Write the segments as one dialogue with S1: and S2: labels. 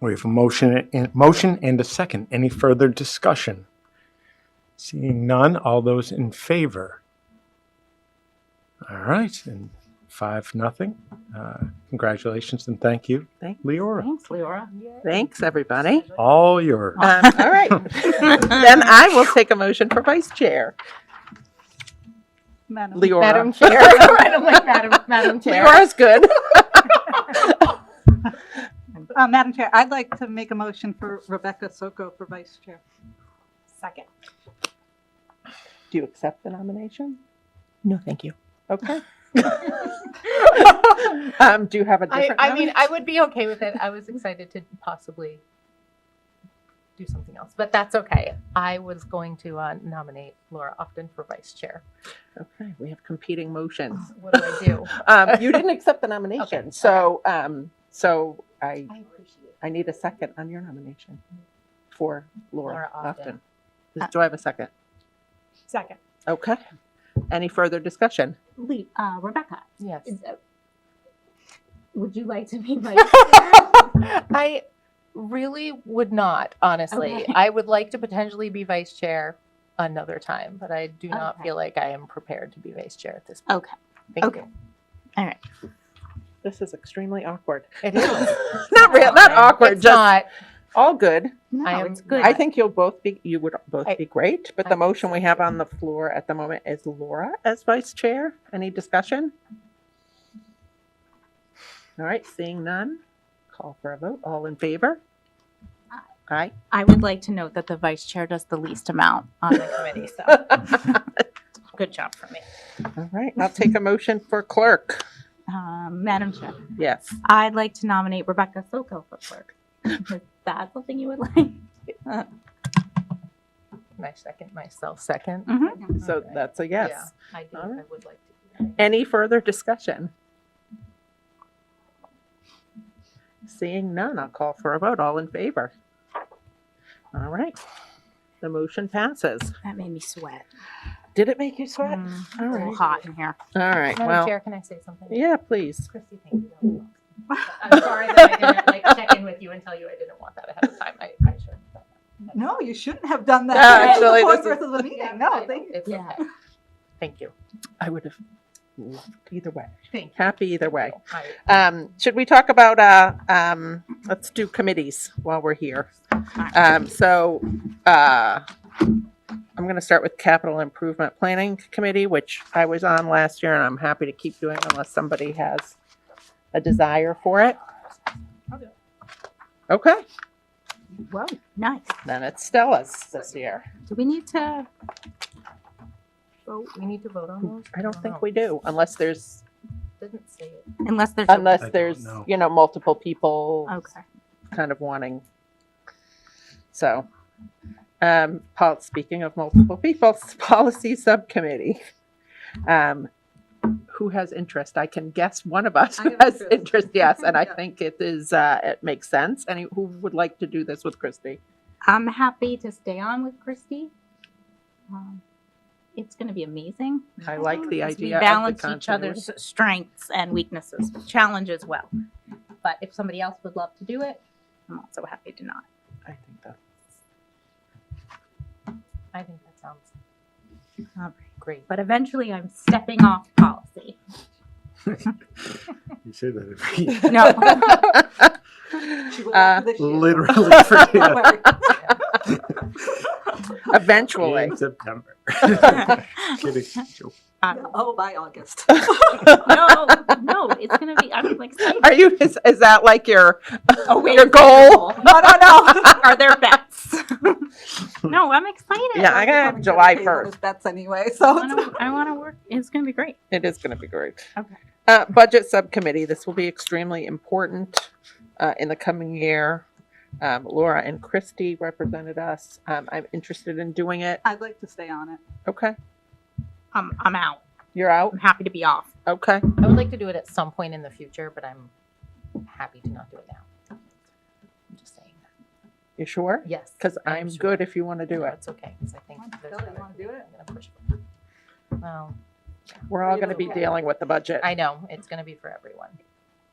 S1: We have a motion and a second. Any further discussion? Seeing none, all those in favor? All right, and 5-0. Congratulations and thank you,
S2: Thanks.
S1: Leora.
S3: Thanks, Leora.
S2: Thanks, everybody.
S1: All yours.
S2: All right. Then I will take a motion for vice chair. Leora.
S3: Madam Chair. Right, I'm like, Madam Chair.
S2: Leora's good.
S4: Madam Chair, I'd like to make a motion for Rebecca Soko for Vice Chair.
S3: Second.
S2: Do you accept the nomination?
S3: No, thank you.
S2: Okay. Do you have a different
S5: I mean,
S2: nomination?
S5: I would be okay with it. I was excited to possibly do something else, but that's okay. I was going to nominate Laura Upton for vice chair.
S2: Okay, we have competing motions.
S5: What do I do?
S2: You didn't accept the nomination,
S5: Okay,
S2: so I
S5: I appreciate it.
S2: I need a second on your nomination for Laura
S5: Laura Upton.
S2: Upton. Do I have a second?
S3: Second.
S2: Okay. Any further discussion?
S3: Rebecca,
S5: Yes.
S3: would you like to be vice chair?
S5: I really would not, honestly.
S3: Okay.
S5: I would like to potentially be vice chair another time, but I do not
S3: Okay.
S5: feel like I am prepared to be vice chair at this point.
S3: Okay.
S5: Thank
S3: Okay.
S5: you.
S2: This is extremely awkward.
S5: It is.
S2: Not real, not awkward,
S5: It's
S2: just
S5: not.
S2: all good.
S3: No,
S5: I am-
S3: it's good.
S2: I think you would both be great, but
S5: I
S2: the
S5: think
S2: motion
S5: so
S2: we have
S5: too.
S2: on the floor at the moment is Laura as vice chair. Any discussion? All right, seeing none, call for a vote. All in favor? Aye.
S6: I would like to note that the vice chair does the least amount on the committee, so good job for me.
S2: All right, I'll take a motion for clerk.
S6: Madam Chair,
S2: Yes.
S6: I'd like to nominate Rebecca Soko for clerk. Is that something you would like?
S5: My second, myself second.
S6: Mhm.
S2: So
S5: Okay.
S2: that's a yes.
S5: Yeah, I do.
S2: All right.
S5: I would like to do that.
S2: Any further discussion? Seeing none, I'll call for a vote. All in favor? All right. The motion passes.
S6: That made me sweat.
S2: Did it make you sweat?
S6: All
S2: All
S6: a little
S2: right.
S6: hot in here.
S2: All right.
S5: Madam
S2: Well,
S5: Chair, can I say something?
S2: yeah, please.
S5: Christy, thank you. I'm sorry that I didn't like check in with you and tell you I didn't want that ahead of time. I should have done that.
S4: No, you shouldn't have done that.
S2: No, actually,
S4: Before
S2: this
S4: the
S2: is-
S4: rest of the meeting.
S5: Yeah,
S4: No,
S5: I-
S4: thank you.
S5: it's
S6: Yeah.
S5: okay. Thank you.
S2: I would have either way.
S5: Thank you.
S2: Happy either way.
S5: I-
S2: Should we talk about, let's do committees while we're here. I'm going to start with Capital Improvement Planning Committee, which I was on last year, and I'm happy to keep doing unless somebody has a desire for it.
S5: I'll do it.
S2: Okay,
S6: Whoa, nice.
S2: then it's Stella's this year.
S6: Do we need to?
S5: We need to vote on those?
S2: I don't think we do, unless there's,
S5: Didn't say it.
S6: Unless there's.
S1: I
S2: unless
S1: don't
S2: there's,
S1: know.
S2: multiple people
S6: Okay.
S2: kind of wanting. So, speaking of multiple people, Policy Subcommittee. Who has interest? I can guess one of us
S4: I
S2: who
S4: have
S2: has
S4: interest.
S2: interest, yes, and I
S4: Yeah.
S2: think it is, it makes sense. Any, who would like to do this with Christy?
S6: I'm happy to stay on with Christy. It's going to be amazing.
S2: I like the
S6: As we
S2: idea of the
S6: balance each
S2: continuity.
S6: other's strengths and weaknesses, challenge as well. But if somebody else would love to do it, I'm also happy to not.
S2: I think that,
S5: I think that sounds
S6: All right.
S5: great.
S6: But eventually, I'm stepping off policy.
S1: You say that every
S6: No.
S4: She will after this year.
S1: literally for
S4: Don't worry.
S2: eventually.
S1: in September. Kidding. Joke.
S4: Oh, by August.
S6: no, it's gonna be. I'm excited.
S2: Are you, is that like your,
S6: wait,
S2: your goal?
S4: No.
S6: Are there bets? no, I'm excited.
S2: Yeah, I got
S4: Coming
S2: July
S4: to the table
S2: 1st.
S4: with Bets anyway, so.
S6: I want to work. It's gonna be great.
S2: It is going to be great.
S6: Okay.
S2: Budget Subcommittee, this will be extremely important in the coming year. Laura and Christy represented us. I'm interested in doing it.
S4: I'd like to stay on it.
S2: Okay,
S6: I'm out.
S2: you're out?
S6: I'm happy to be off.
S2: Okay,
S5: I would like to do it at some point in the future, but I'm happy to not do it now. I'm just saying that.
S2: you sure?
S5: Yes.
S2: Because
S5: I am
S2: I'm
S5: sure.
S2: good if you want to do
S5: No,
S2: it.
S5: it's okay, 'cause I think there's
S4: Kelly, you
S5: other
S4: wanna do
S5: people
S4: it?
S5: I'm gonna push for. Well,
S2: We're all going to be
S4: Okay.
S2: dealing with the budget.
S5: I know, it's gonna be for everyone.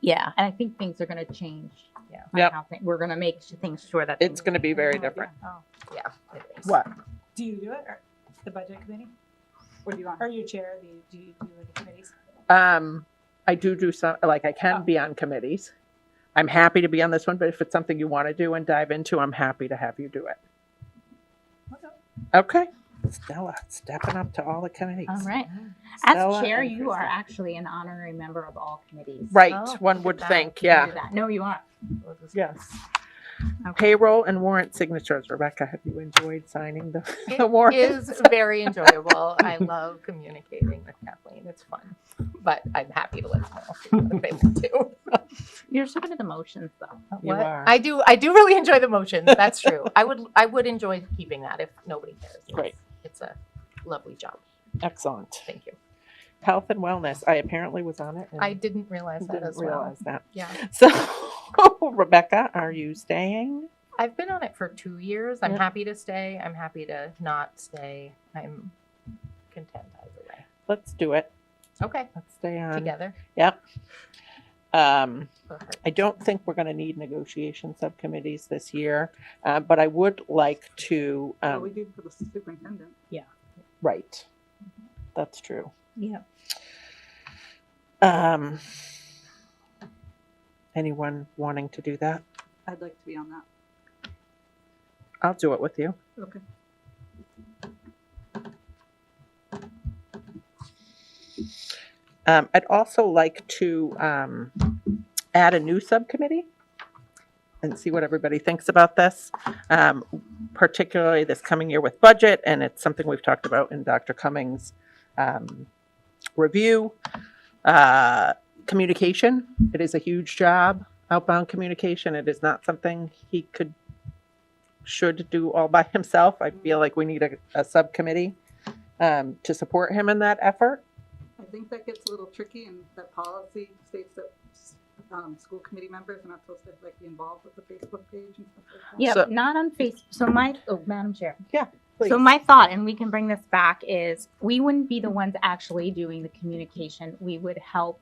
S6: Yeah, and I think things are gonna change.
S5: Yeah.
S6: on
S2: Yep.
S6: how we're gonna make things sure that.
S2: It's
S6: things-
S2: gonna be very different.
S5: Oh, yeah, it is.
S2: What?
S3: Do you do it, or the budget committee?
S4: What do you want?
S3: Are you chair? Do you do the committees?
S2: I do some, like I can be on committees. I'm happy to be on this one, but if it's something you want to do and dive into, I'm happy to have you do it. Okay. Stella, stepping up to all the committees.
S6: All right.
S2: Stella
S6: As chair,
S2: and
S6: you are
S2: Kristen.
S6: actually an honorary member of all committees.
S2: Right,
S5: Oh,
S2: one
S5: look
S2: would
S5: at that.
S2: think,
S6: You can
S2: yeah.
S6: do that. No, you aren't.
S5: We'll just-
S2: Yes.
S6: Okay.
S2: Payroll and warrant signatures. Rebecca, have you enjoyed signing the
S5: It
S2: warrants?
S5: is very enjoyable. I love communicating with Kathleen. It's fun. But I'm happy to let them all see what they want to.
S6: You're so good at the motions, though.
S2: You
S5: What?
S2: are.
S5: I do really enjoy the motions. That's true. I would enjoy keeping that if nobody cares.
S2: Great.
S5: It's a lovely job.
S2: Excellent.
S5: Thank you.
S2: Health and wellness. I apparently was on it. and
S5: I didn't realize that
S2: didn't
S5: as well.
S2: realize that.
S5: Yeah.
S2: So, Rebecca, are you staying?
S5: I've been on it for 2 years. I'm
S2: Yeah.
S5: happy to stay. I'm happy to not stay. I'm content either way.
S2: Let's do it.
S5: Okay.
S2: Let's stay on.
S5: Together.
S2: Yep.
S5: for her.
S2: I don't think we're going to need negotiation subcommittees this year, but I would like to.
S4: Well, we did for the superintendent.
S2: Right. That's true.
S6: Yeah.
S2: Anyone wanting to do that?
S4: I'd like to be on that.
S2: I'll do it with you.
S4: Okay.
S2: I'd also like to add a new subcommittee and see what everybody thinks about this, particularly this coming year with budget, and it's something we've talked about in Dr. Cummings' review. Communication, it is a huge job, outbound communication. It is not something he should do all by himself. I feel like we need a subcommittee to support him in that effort.
S4: I think that gets a little tricky, and that policy states that school committee members are not supposed to like be involved with the Facebook page and stuff like that.
S6: Yeah,
S2: So-
S6: not on Facebook. So Madam Chair.
S2: Please.
S6: So my thought, and we can bring this back, is we wouldn't be the ones actually doing the communication. We would help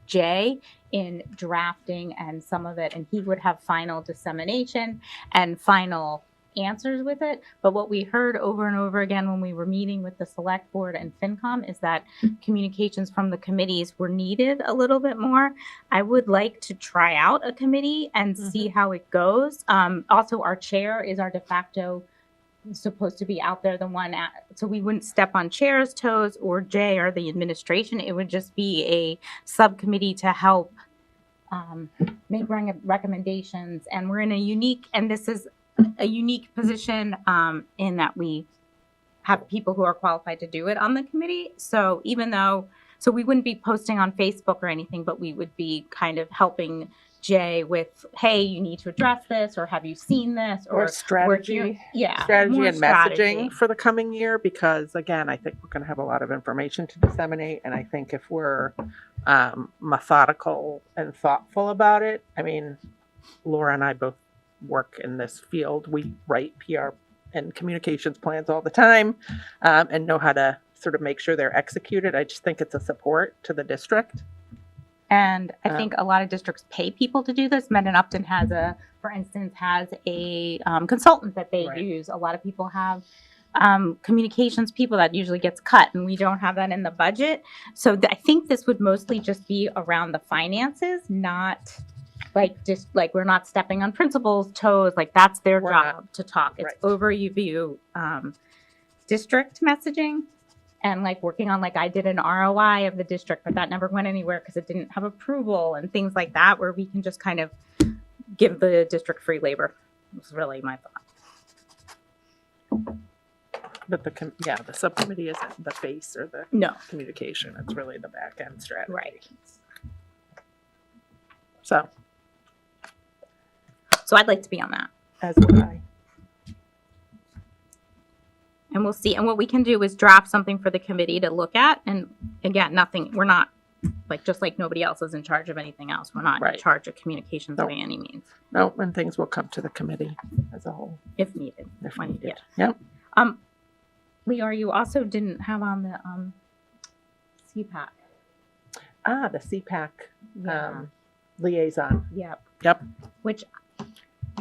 S6: Jay in drafting and some of it, and he would have final dissemination and final answers with it. But what we heard over and over again when we were meeting with the select board and FinCom is that communications from the committees were needed a little bit more. I would like to try out a committee and see how it goes. Also, our chair is our de facto supposed to be out there, the one so we wouldn't step on chair's toes or Jay or the administration. It would just be a subcommittee to help make recommendations. And we're in a unique, and this is a unique position in that we have people who are qualified to do it on the committee. So even though, so we wouldn't be posting on Facebook or anything, but we would be kind of helping Jay with, hey, you need to address this, or have you seen this,
S2: Or
S6: we're
S2: strategy.
S6: here- yeah,
S2: Strategy
S6: more
S2: and
S6: strategy.
S2: messaging for the coming year, because again, I think we're going to have a lot of information to disseminate, and I think if we're methodical and thoughtful about it, I mean, Laura and I both work in this field. We write PR and communications plans all the time, and know how to sort of make sure they're executed. I just think it's a support to the district.
S6: And I think a lot of districts pay people to do this. Mendon Upton has for instance, has a consultant that they
S2: Right.
S6: use. A lot of people have communications people that usually gets cut, and we don't have that in the budget. So I think this would mostly just be around the finances, not like just like we're not stepping on principals' toes. Like that's their
S2: We're
S6: job
S2: not.
S6: to talk. It's
S2: Right.
S6: overview district messaging. And like working on, like I did an ROI of the district, but that never went anywhere because it didn't have approval and things like that, where we can just kind of give the district free labor. Was really my thought.
S2: But the subcommittee isn't the face or the
S6: No,
S2: communication. It's really the back end strategy.
S6: Right.
S2: So,
S6: so I'd like to be on that,
S2: as would I.
S6: and we'll see. And what we can do is draft something for the committee to look at. And again, nothing. We're not like just like nobody else is in charge of anything else. We're not
S2: Right.
S6: in charge of communications
S2: No.
S6: by any means,
S2: No, and things will come to the committee as a whole
S6: if needed.
S2: if
S6: When-
S2: needed.
S6: yeah.
S2: Yep.
S6: Leor, you also didn't have on the CPAC.
S2: The CPAC.
S6: Yeah.
S2: liaison.
S6: Yep.
S2: Yep.
S6: Which,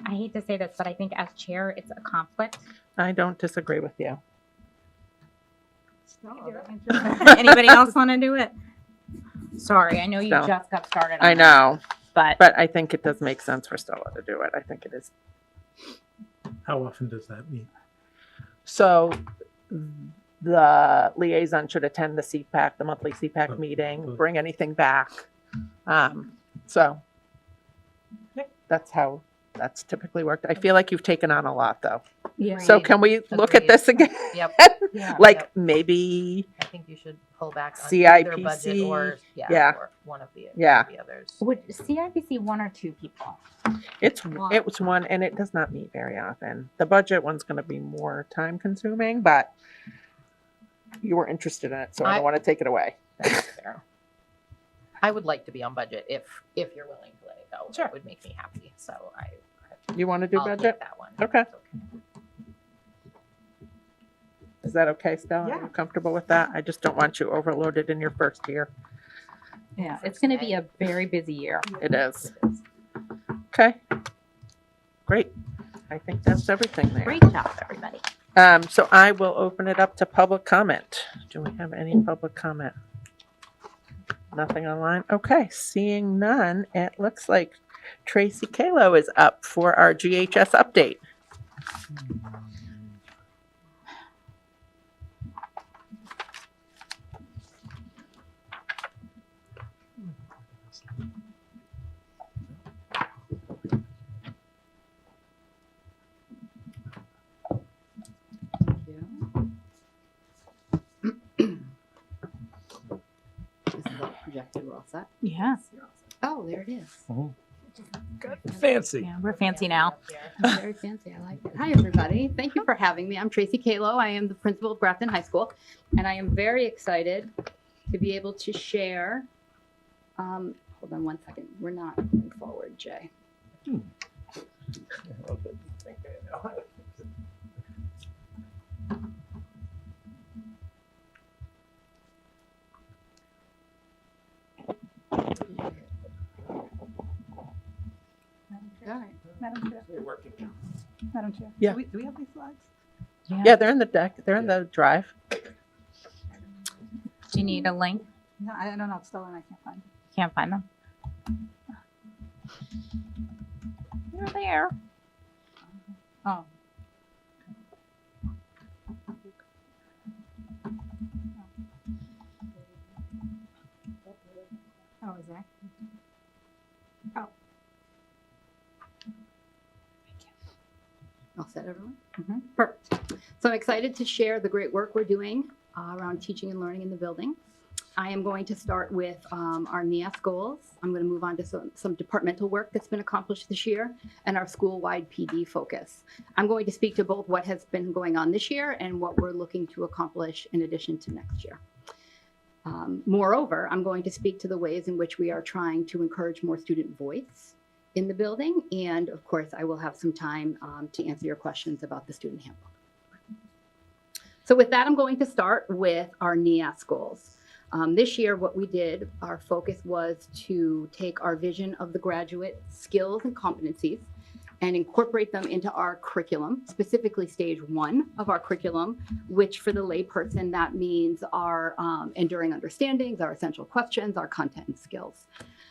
S6: I hate to say this, but I think as chair, it's a conflict.
S2: I don't disagree with you.
S6: Anybody else want to do it? Sorry, I know you
S2: No.
S6: just got started.
S2: I
S6: on it,
S2: know,
S6: but
S2: but I think it does make sense for Stella to do it. I think it is.
S1: How often does that meet?
S2: So the liaison should attend the CPAC, the monthly CPAC
S1: Oh,
S2: meeting,
S1: oh.
S2: bring anything back. So that's how that's typically worked. I feel like you've taken on a lot though.
S6: yeah.
S2: So
S5: Agreed.
S2: can we look at
S5: Agreed.
S2: this again?
S5: Yep,
S6: Yeah.
S2: Like
S5: Yep.
S2: maybe,
S5: I think you should pull back on either budget
S2: CIPC,
S5: or,
S2: yeah.
S5: or one of the
S2: Yeah.
S5: others.
S6: Would CIBC one or two people?
S2: it was one and it does not meet very often. The budget one's going to be more time consuming, but you were interested in it, so I don't want to take it away.
S5: That's fair. I would like to be on budget if you're willing to let it go.
S2: Sure.
S5: It would make me happy. So
S2: You want to do
S5: I'll
S2: budget?
S5: take that one.
S2: Okay.
S5: It's
S2: Is that okay, Stella? Are
S4: Yeah.
S2: you comfortable with that? I just don't want you overloaded in your first year.
S6: Yeah, it's going to be a very busy year.
S2: It is. Okay. Great. I think that's everything there.
S6: Great job, everybody.
S2: So I will open it up to public comment. Do we have any public comment? Nothing online? Okay, seeing none, it looks like Tracy Kalo is up for our GHS update.
S7: This is all projected, we're all set.
S6: Yeah.
S7: Oh, there it is.
S1: Fancy.
S6: Yeah, we're fancy now.
S7: I'm very fancy, I like it. Hi, everybody. Thank you for having me. I'm Tracy Kalo. I am the principal of Grafton High School, and I am very excited to be able to share. Hold on one second. We're not going forward, Jay. All right.
S4: Madam Chair. Madam Chair.
S2: Yeah.
S4: Do we have these slides?
S2: Yeah, they're in the deck. They're in the drive.
S6: Do you need a link?
S4: No, I don't know. It's Stella and I can't find it.
S6: Can't find them. They're there.
S4: Oh. Oh, is that? Oh.
S7: All set, everyone?
S4: Mhm.
S7: Perfect. So I'm excited to share the great work we're doing around teaching and learning in the building. I am going to start with our NEAS goals. I'm going to move on to some departmental work that's been accomplished this year and our school-wide PD focus. I'm going to speak to both what has been going on this year and what we're looking to accomplish in addition to next year. Moreover, I'm going to speak to the ways in which we are trying to encourage more student voice in the building. And of course, I will have some time to answer your questions about the student handbook. So with that, I'm going to start with our NEAS goals. This year, what we did, our focus was to take our vision of the graduate skills and competencies and incorporate them into our curriculum, specifically stage 1 of our curriculum, which for the layperson, that means our enduring understandings, our essential questions, our content and skills.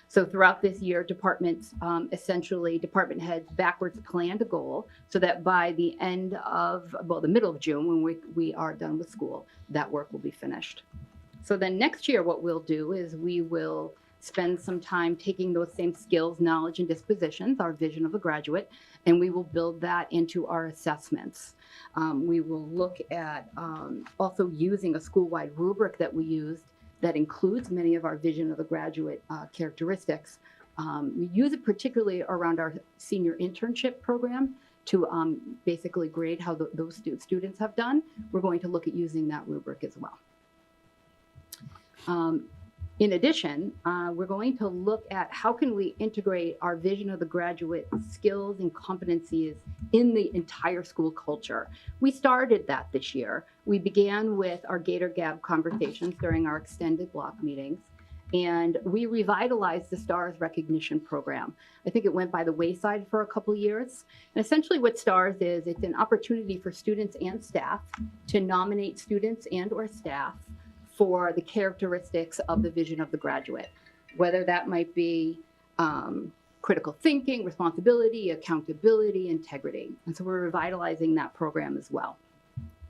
S7: So throughout this year, departments, essentially department heads backwards planned a goal so that by the end of, well, the middle of June, when we are done with school, that work will be finished. So then next year, what we'll do is we will spend some time taking those same skills, knowledge, and dispositions, our vision of a graduate, and we will build that into our assessments. We will look at also using a school-wide rubric that we used that includes many of our vision of the graduate characteristics. We use it particularly around our senior internship program to basically grade how those students have done. We're going to look at using that rubric as well. In addition, we're going to look at how can we integrate our vision of the graduate skills and competencies in the entire school culture. We started that this year. We began with our Gator Gab conversations during our extended block meetings. and we revitalized the STARS recognition program. I think it went by the wayside for a couple years. And essentially what STARS is, it's an opportunity for students and staff to nominate students and or staff for the characteristics of the vision of the graduate, whether that might be critical thinking, responsibility, accountability, integrity. And so we're revitalizing that program as well.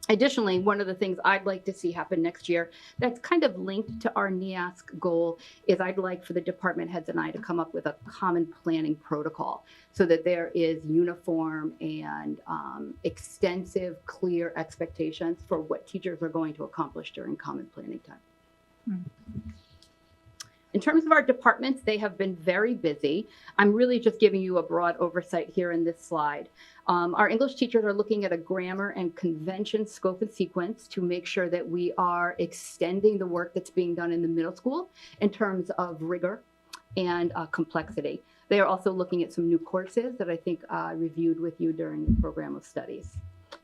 S7: Additionally, one of the things I'd like to see happen next year that's kind of linked to our NEASC goal is I'd like for the department heads and I to come up with a common planning protocol so that there is uniform and extensive, clear expectations for what teachers are going to accomplish during common planning time. In terms of our departments, they have been very busy. I'm really just giving you a broad oversight here in this slide. Our English teachers are looking at a grammar and convention scope and sequence to make sure that we are extending the work that's being done in the middle school in terms of rigor and complexity. They are also looking at some new courses that I think I reviewed with you during the program of studies.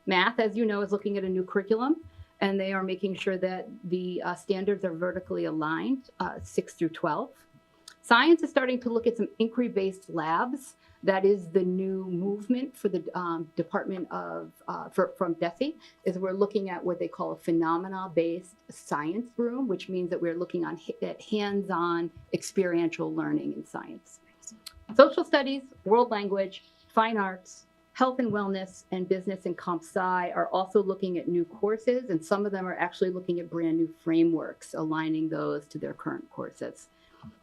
S7: Math, as you know, is looking at a new curriculum, and they are making sure that the standards are vertically aligned, 6 through 12. Science is starting to look at some inquiry-based labs. That is the new movement for the Department of, from DESE, is we're looking at what they call a phenomena-based science room, which means that we're looking at hands-on experiential learning in science. Social studies, world language, fine arts, health and wellness, and business and comp sci are also looking at new courses, and some of them are actually looking at brand new frameworks, aligning those to their current courses.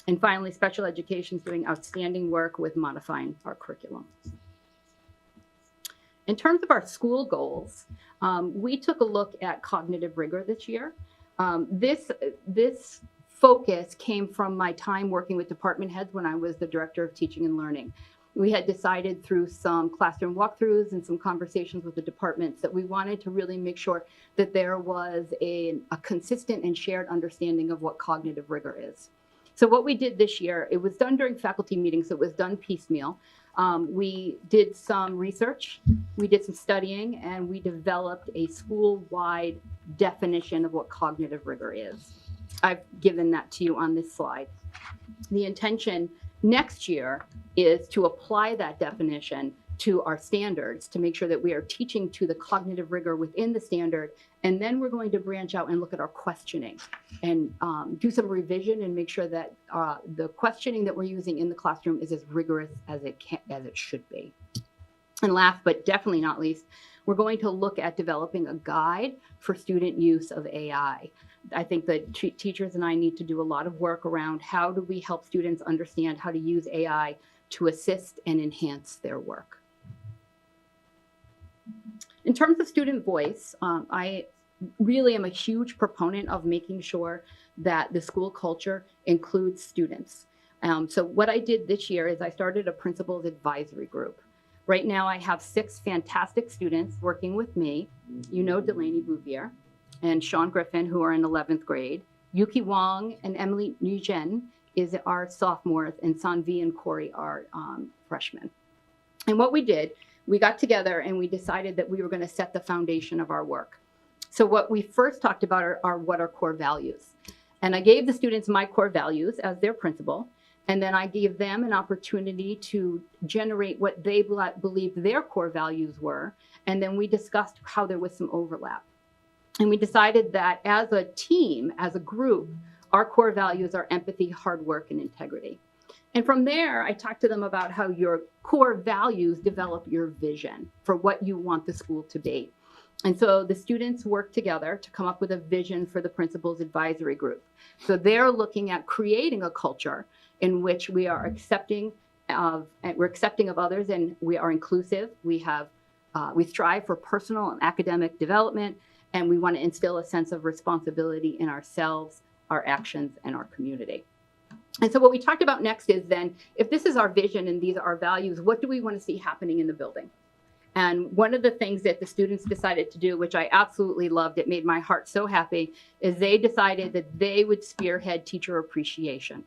S7: And finally, special education is doing outstanding work with modifying our curriculum. In terms of our school goals, we took a look at cognitive rigor this year. This focus came from my time working with department heads when I was the director of teaching and learning. We had decided through some classroom walkthroughs and some conversations with the departments that we wanted to really make sure that there was a consistent and shared understanding of what cognitive rigor is. So what we did this year, it was done during faculty meetings, so it was done piecemeal. We did some research, we did some studying, and we developed a school-wide definition of what cognitive rigor is. I've given that to you on this slide. The intention next year is to apply that definition to our standards to make sure that we are teaching to the cognitive rigor within the standard. And then we're going to branch out and look at our questioning and do some revision and make sure that the questioning that we're using in the classroom is as rigorous as it should be. And last, but definitely not least, we're going to look at developing a guide for student use of AI. I think that teachers and I need to do a lot of work around how do we help students understand how to use AI to assist and enhance their work. In terms of student voice, I really am a huge proponent of making sure that the school culture includes students. So what I did this year is I started a principal's advisory group. Right now I have 6 fantastic students working with me. You know Delaney Bouvier and Sean Griffin, who are in 11th grade. Yuki Wong and Emily Nguyen is our sophomores, and Sanvi and Corey are freshmen. And what we did, we got together and we decided that we were going to set the foundation of our work. So what we first talked about are what are core values. And I gave the students my core values as their principal. And then I gave them an opportunity to generate what they believed their core values were. And then we discussed how there was some overlap. And we decided that as a team, as a group, our core values are empathy, hard work, and integrity. And from there, I talked to them about how your core values develop your vision for what you want the school to be. And so the students work together to come up with a vision for the principal's advisory group. So they're looking at creating a culture in which we are accepting of others, and we are inclusive. We strive for personal and academic development, and we want to instill a sense of responsibility in ourselves, our actions, and our community. And so what we talked about next is then, if this is our vision and these are our values, what do we want to see happening in the building? And one of the things that the students decided to do, which I absolutely loved, it made my heart so happy, is they decided that they would spearhead teacher appreciation.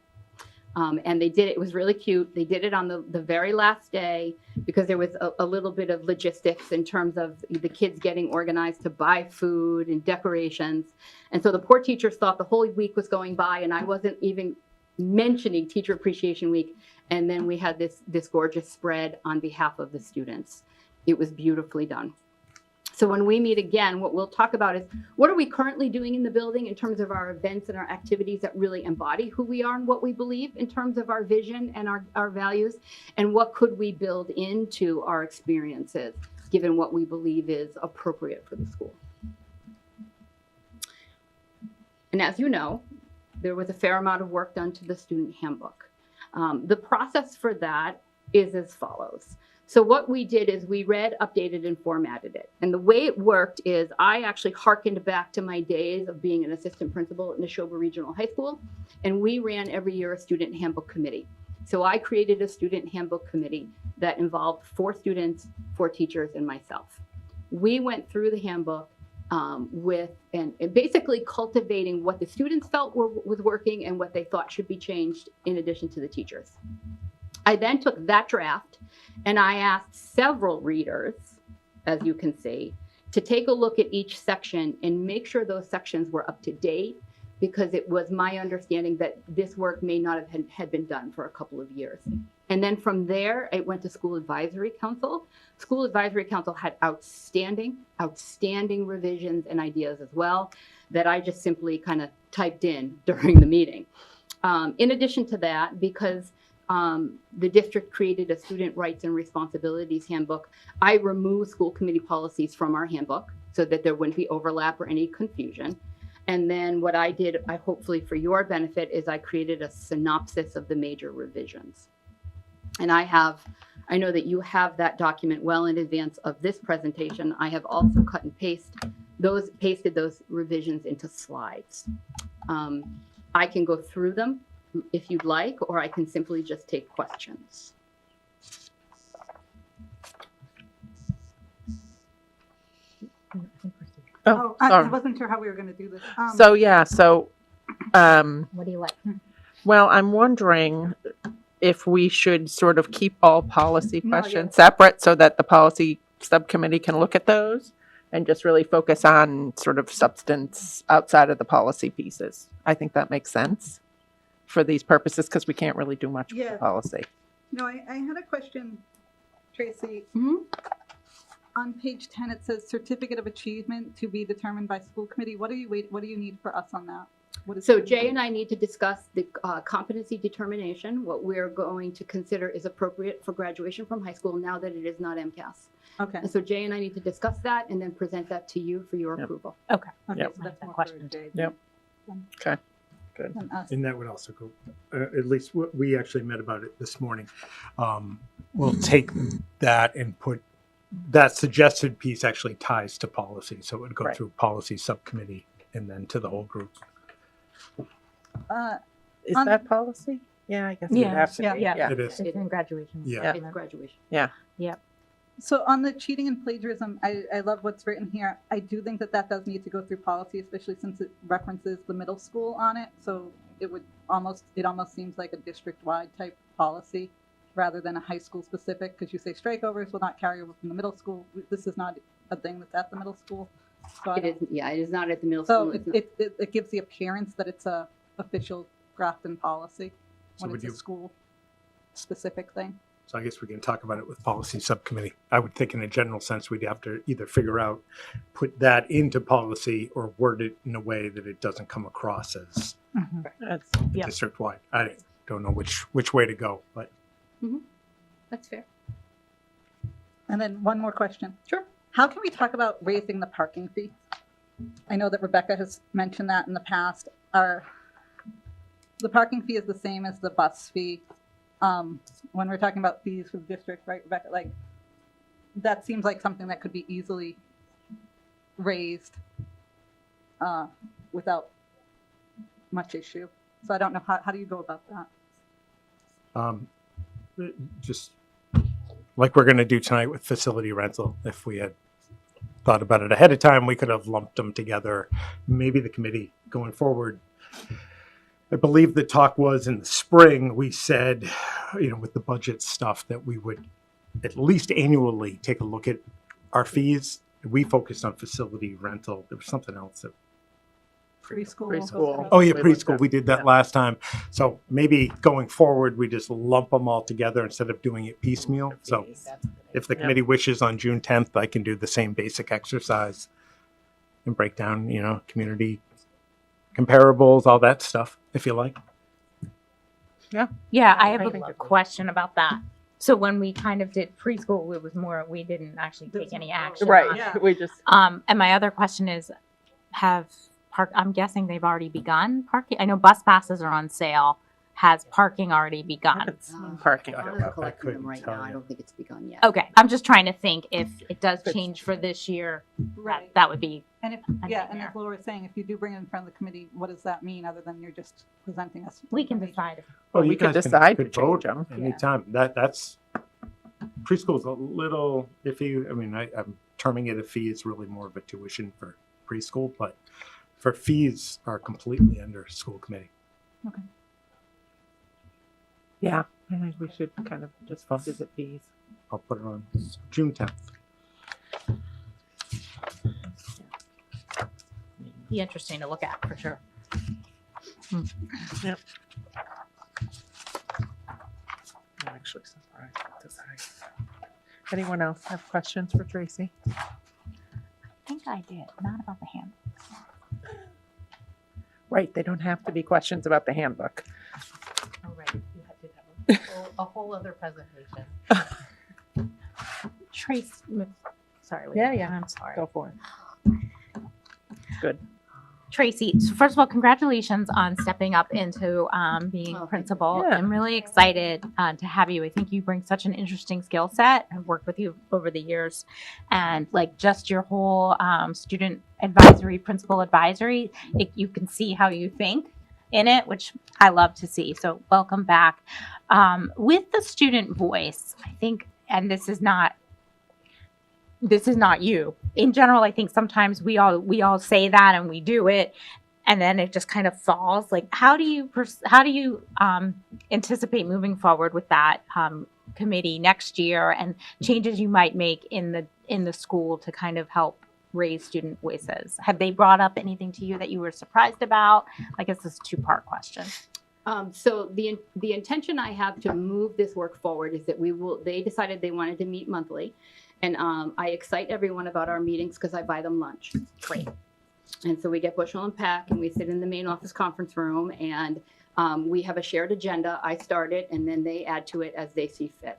S7: And they did it. It was really cute. They did it on the very last day because there was a little bit of logistics in terms of the kids getting organized to buy food and decorations. And so the poor teachers thought the whole week was going by and I wasn't even mentioning Teacher Appreciation Week, and then we had this gorgeous spread on behalf of the students. It was beautifully done. So when we meet again, what we'll talk about is what are we currently doing in the building in terms of our events and our activities that really embody who we are and what we believe in terms of our vision and our values, and what could we build into our experiences given what we believe is appropriate for the school. And as you know, there was a fair amount of work done to the student handbook. The process for that is as follows. So what we did is we read, updated, and formatted it. And the way it worked is I actually hearkened back to my days of being an assistant principal at Neshoba Regional High School, and we ran every year a student handbook committee. So I created a student handbook committee that involved 4 students, 4 teachers, and myself. We went through the handbook with and basically cultivating what the students felt was working and what they thought should be changed in addition to the teachers. I then took that draft and I asked several readers, as you can see, to take a look at each section and make sure those sections were up to date, because it was my understanding that this work may not have had been done for a couple of years. And then from there, I went to School Advisory Council. School Advisory Council had outstanding revisions and ideas as well that I just simply kind of typed in during the meeting. In addition to that, because the district created a student rights and responsibilities handbook, I removed school committee policies from our handbook so that there wouldn't be overlap or any confusion. And then what I did, hopefully for your benefit, is I created a synopsis of the major revisions. And I know that you have that document well in advance of this presentation. I have also cut and pasted those revisions into slides. I can go through them if you'd like, or I can simply just take questions.
S2: Oh,
S4: I
S2: sorry.
S4: wasn't sure how we were going to do this.
S6: What do you like?
S2: Well, I'm wondering if we should sort of keep all policy
S4: No, yeah.
S2: questions separate so that the policy subcommittee can look at those and just really focus on sort of substance outside of the policy pieces. I think that makes sense for these purposes because we can't really do much with
S4: Yeah.
S2: the policy.
S4: No, I had a question, Tracy.
S7: Mhm.
S4: On page 10, it says certificate of achievement to be determined by school committee. What do you need for us on that? What is
S7: So Jay and I need to discuss the competency determination, what we're going to consider is appropriate for graduation from high school now that it is not MCAS.
S4: Okay.
S7: And so Jay and I need to discuss that and then present that to you for your
S2: Yep.
S7: approval.
S4: Okay,
S2: Yep.
S4: so that's
S6: That
S4: more
S6: question.
S4: for Jay
S2: Yep. Okay.
S4: than us.
S1: And that would also go, at least we actually met about it this morning. We'll take that and put, that suggested piece actually ties to policy. So it would go
S2: Right.
S1: through policy subcommittee and then to the whole group.
S2: Is
S4: On-
S2: that policy? Yeah, I guess it would
S6: Yeah.
S2: have to
S4: Yeah.
S2: be.
S6: Yeah.
S1: It is.
S6: It's in graduation.
S1: Yeah.
S7: It's graduation.
S4: So on the cheating and plagiarism, I love what's written here. I do think that does need to go through policy, especially since it references the middle school on it. So it almost seems like a district-wide type policy rather than a high school specific, because you say strikeovers will not carry over from the middle school. This is not a thing that's at the middle school. So I
S7: It
S4: don't-
S7: is, yeah, it is not at the middle
S4: So
S7: school. It's not-
S4: it gives the appearance that it's a official Grafton policy
S1: So
S4: when
S1: would
S4: it's a
S1: you,
S4: school specific thing.
S1: so I guess we can talk about it with policy subcommittee. I would think in a general sense, we'd have to either figure out, put that into policy or word it in a way that it doesn't come across as
S2: That's,
S6: Yeah.
S1: district-wide. I don't know which way to go, but
S7: That's fair.
S4: And then one more question.
S7: Sure.
S4: How can we talk about raising the parking fee? I know that Rebecca has mentioned that in the past. The parking fee is the same as the bus fee. When we're talking about fees for the district, right, Rebecca? Like, that seems like something that could be easily raised without much issue. So I don't know, how do you go about that?
S1: just like we're going to do tonight with facility rental. If we had thought about it ahead of time, we could have lumped them together. Maybe the committee going forward. I believe the talk was in the spring, we said, with the budget stuff, that we would at least annually take a look at our fees. We focused on facility rental. There was something else that
S4: Preschool.
S2: Preschool.
S1: Oh, yeah,
S2: We looked
S1: preschool.
S2: at-
S1: We did that
S2: yeah.
S1: last time. So maybe going forward, we just lump them all together instead of doing it piecemeal. So if the
S2: Yep.
S1: committee wishes on June 10th, I can do the same basic exercise and break down, community comparables, all that stuff, if you like.
S6: Yeah, I have
S2: I
S6: a
S2: think it-
S6: question about that. So when we kind of did preschool, it was more, we didn't actually
S4: There
S6: take
S4: was
S6: any
S4: no-
S6: action.
S2: Right,
S6: on it.
S4: Yeah.
S2: we just,
S6: And my other question is, I'm guessing they've already begun parking? I know bus passes are on sale. Has parking already begun?
S2: it's parking.
S1: I-
S7: Honda's
S1: I
S7: collecting them
S1: couldn't
S7: right
S1: tell
S7: now. I
S1: you.
S7: don't think it's begun yet.
S6: Okay, I'm just trying to think if it does
S2: It's-
S6: change for this year,
S4: Right.
S6: that would be,
S4: And if,
S6: a
S4: yeah, and
S6: nightmare.
S4: as Laura was saying, if you do bring it in front of the committee, what does that mean other than you're just presenting us?
S6: we can
S4: information?
S6: decide.
S1: Oh,
S2: We
S1: you
S2: could
S1: guys
S2: decide to
S1: could vote
S2: change 'em.
S1: anytime. That's preschool's a little iffy. I mean, I'm terming it a fee. It's really more of a tuition for preschool, but for fees are completely under school committee.
S2: Yeah, I think we should kind of just
S1: Fun.
S2: visit these.
S1: I'll put it on June 10th.
S6: Be interesting to look at for sure.
S2: I'm actually surprised at this height. Anyone else have questions for Tracy?
S6: I think I did, not about the hand.
S2: Right, they don't have to be questions about the handbook.
S6: Oh, right, you did have a whole other presentation. Trace, sorry. wait,
S2: Yeah, yeah.
S6: I'm sorry.
S2: Go for it. Good.
S6: Tracy, so first of all, congratulations on stepping up into being
S7: Oh, thank you.
S6: principal.
S2: Yeah.
S6: I'm really excited to have you. I think you bring such an interesting skill set. I've worked with you over the years, and like just your whole student advisory, principal advisory, you can see how you think in it, which I love to see. So welcome back. With the student voice, I think, and this is not you. In general, I think sometimes we all say that and we do it, and then it just kind of falls. Like, how do you anticipate moving forward with that committee next year, and changes you might make in the school to kind of help raise student voices? Have they brought up anything to you that you were surprised about? I guess this is a two-part question.
S7: So the intention I have to move this work forward is that they decided they wanted to meet monthly. And I excite everyone about our meetings because I buy them lunch.
S6: Great.
S7: And so we get bushel and pack and we sit in the main office conference room and we have a shared agenda. I start it and then they add to it as they see fit.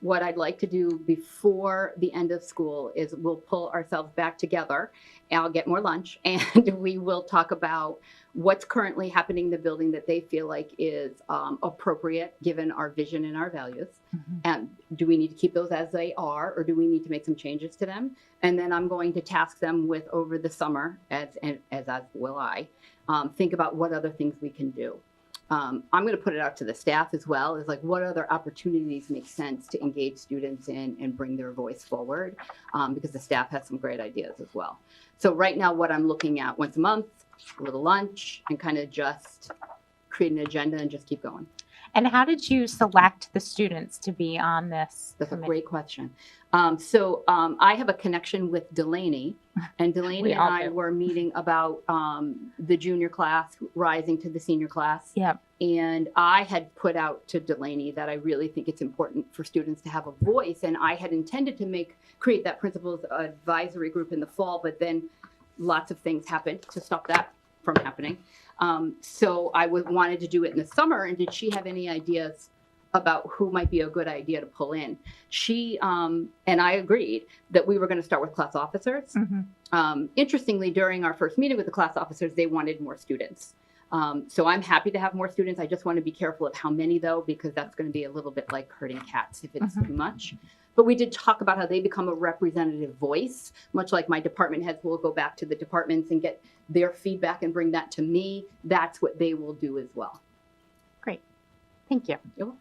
S7: What I'd like to do before the end of school is we'll pull ourselves back together. I'll get more lunch and we will talk about what's currently happening in the building that they feel like is appropriate given our vision and our values. And do we need to keep those as they are, or do we need to make some changes to them? And then I'm going to task them with over the summer, as will I, think about what other things we can do. I'm going to put it out to the staff as well, is like what other opportunities make sense to engage students in and bring their voice forward, because the staff has some great ideas as well. So right now, what I'm looking at once a month, a little lunch, and kind of just create an agenda and just keep going.
S6: And how did you select the students to be on this
S7: That's a
S6: committee?
S7: great question. I have a connection with Delaney, and Delaney
S6: We
S7: and
S6: all
S7: I
S6: do.
S7: were meeting about the junior class rising to the senior class.
S6: Yep.
S7: And I had put out to Delaney that I really think it's important for students to have a voice, and I had intended to create that principals advisory group in the fall, but then lots of things happened to stop that from happening. So I wanted to do it in the summer, and did she have any ideas about who might be a good idea to pull in? She and I agreed that we were going to start with class officers.
S6: Mhm.
S7: Interestingly, during our first meeting with the class officers, they wanted more students. So I'm happy to have more students. I just want to be careful of how many, though, because that's going to be a little bit like herding cats if it's too much. But we did talk about how they become a representative voice, much like my department heads will go back to the departments and get their feedback and bring that to me. That's what they will do as well.
S6: Thank you.
S7: You're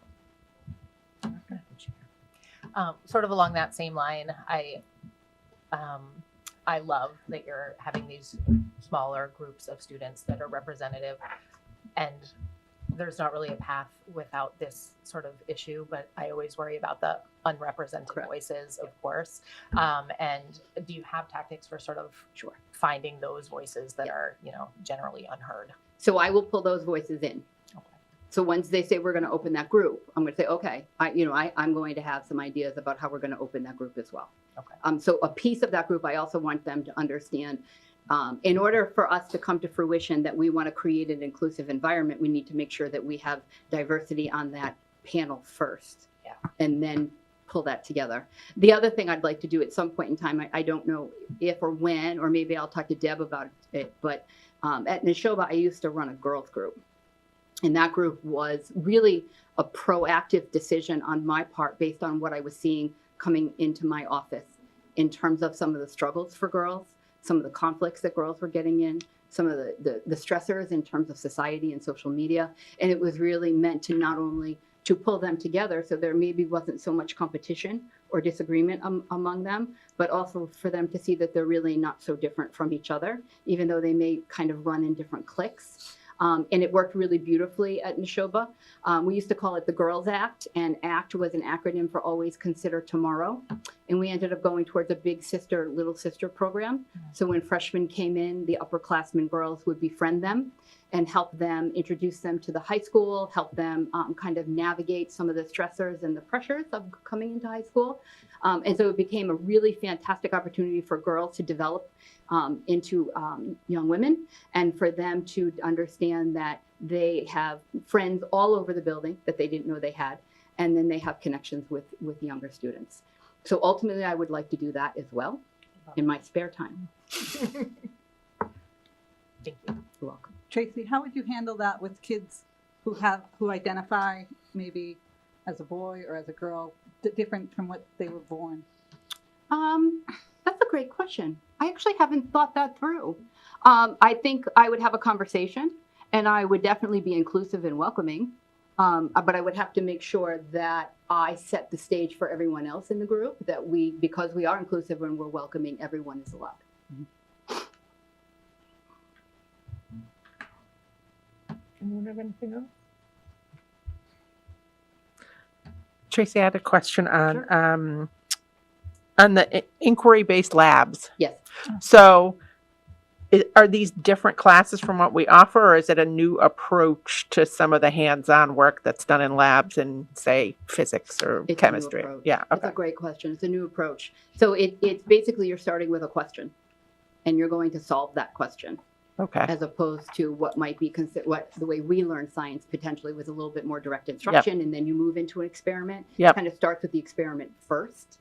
S7: welcome.
S5: Sort of along that same line, I love that you're having these smaller groups of students that are representative, and there's not really a path without this sort of issue, but I always worry about the unrepresented
S7: Correct.
S5: voices, of course. And do you have tactics for sort of
S7: Sure.
S5: finding those voices that are, you know, generally unheard?
S7: So I will pull those voices in.
S5: Okay.
S7: So once they say we're going to open that group, I'm going to say, okay, I'm going to have some ideas about how we're going to open that group as well.
S5: Okay.
S7: So a piece of that group, I also want them to understand, in order for us to come to fruition that we want to create an inclusive environment, we need to make sure that we have diversity on that panel first.
S5: Yeah.
S7: And then pull that together. The other thing I'd like to do at some point in time, I don't know if or when, or maybe I'll talk to Deb about it, but at Neshoba, I used to run a girls group. And that group was really a proactive decision on my part based on what I was seeing coming into my office in terms of some of the struggles for girls, some of the conflicts that girls were getting in, some of the stressors in terms of society and social media. And it was really meant to not only to pull them together so there maybe wasn't so much competition or disagreement among them, but also for them to see that they're really not so different from each other, even though they may kind of run in different cliques. And it worked really beautifully at Neshoba. We used to call it the Girls Act, and ACT was an acronym for Always Consider Tomorrow. And we ended up going towards a big sister, little sister program. So when freshmen came in, the upperclassmen girls would befriend them and help them introduce them to the high school, help them kind of navigate some of the stressors and the pressures of coming into high school. And so it became a really fantastic opportunity for girls to develop into young women, and for them to understand that they have friends all over the building that they didn't know they had, and then they have connections with younger students. So ultimately, I would like to do that as well in my spare time.
S5: Thank you.
S7: You're welcome.
S4: Tracy, how would you handle that with kids who identify maybe as a boy or as a girl, different from what they were born?
S7: That's a great question. I actually haven't thought that through. I think I would have a conversation, and I would definitely be inclusive and welcoming. But I would have to make sure that I set the stage for everyone else in the group, that because we are inclusive and we're welcoming, everyone is allowed.
S2: Anyone have anything else? Tracy, I had a question on the inquiry-based labs.
S7: Yes.
S2: So are these different classes from what we offer, or is it a new approach to some of the hands-on work that's done in labs in, say, physics or
S7: It's a new
S2: chemistry?
S7: approach.
S2: Yeah,
S7: That's
S2: okay.
S7: a great question. It's a new approach. So it's basically you're starting with a question, and you're going to solve that question,
S2: Okay.
S7: as opposed to what might be the way we learn science potentially was a little bit more direct instruction, and then you move into an experiment.
S2: Yep.
S7: Kind of starts with the experiment first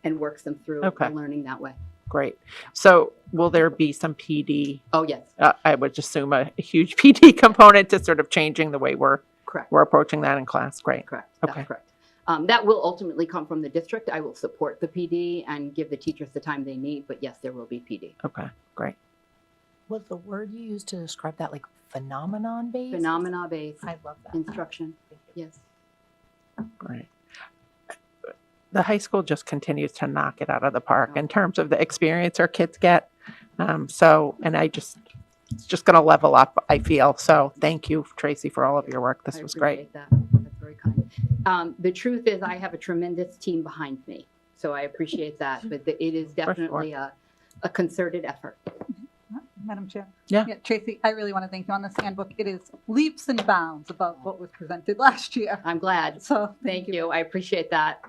S7: and works them through
S2: Okay.
S7: the learning that way.
S2: Great. So will there be some PD?
S7: Oh, yes,
S2: I would assume a huge PD component to sort of changing the way we're
S7: correct.
S2: approaching that in class. Great.
S7: Correct.
S2: Okay.
S7: That's correct. That will ultimately come from the district. I will support the PD and give the teachers the time they need, but yes, there will be PD.
S2: Okay. Great.
S5: Was the word you used to describe that like phenomenon-based?
S7: Phenomena-based
S5: I love that.
S7: instruction,
S5: Thank you.
S7: yes.
S2: Great. The high school just continues to knock it out of the park in terms of the experience our kids get. And it's just going to level up, I feel. So thank you, Tracy, for all of your work. This
S7: I
S2: was great.
S7: appreciate that. That's very kind. The truth is I have a tremendous team behind me, so I appreciate that, but it is definitely a concerted effort.
S4: Madam Chair?
S2: Yeah.
S4: Tracy, I really want to thank you on this handbook. It is leaps and bounds above what was presented last year.
S7: I'm glad.
S4: So
S7: Thank you. I appreciate that.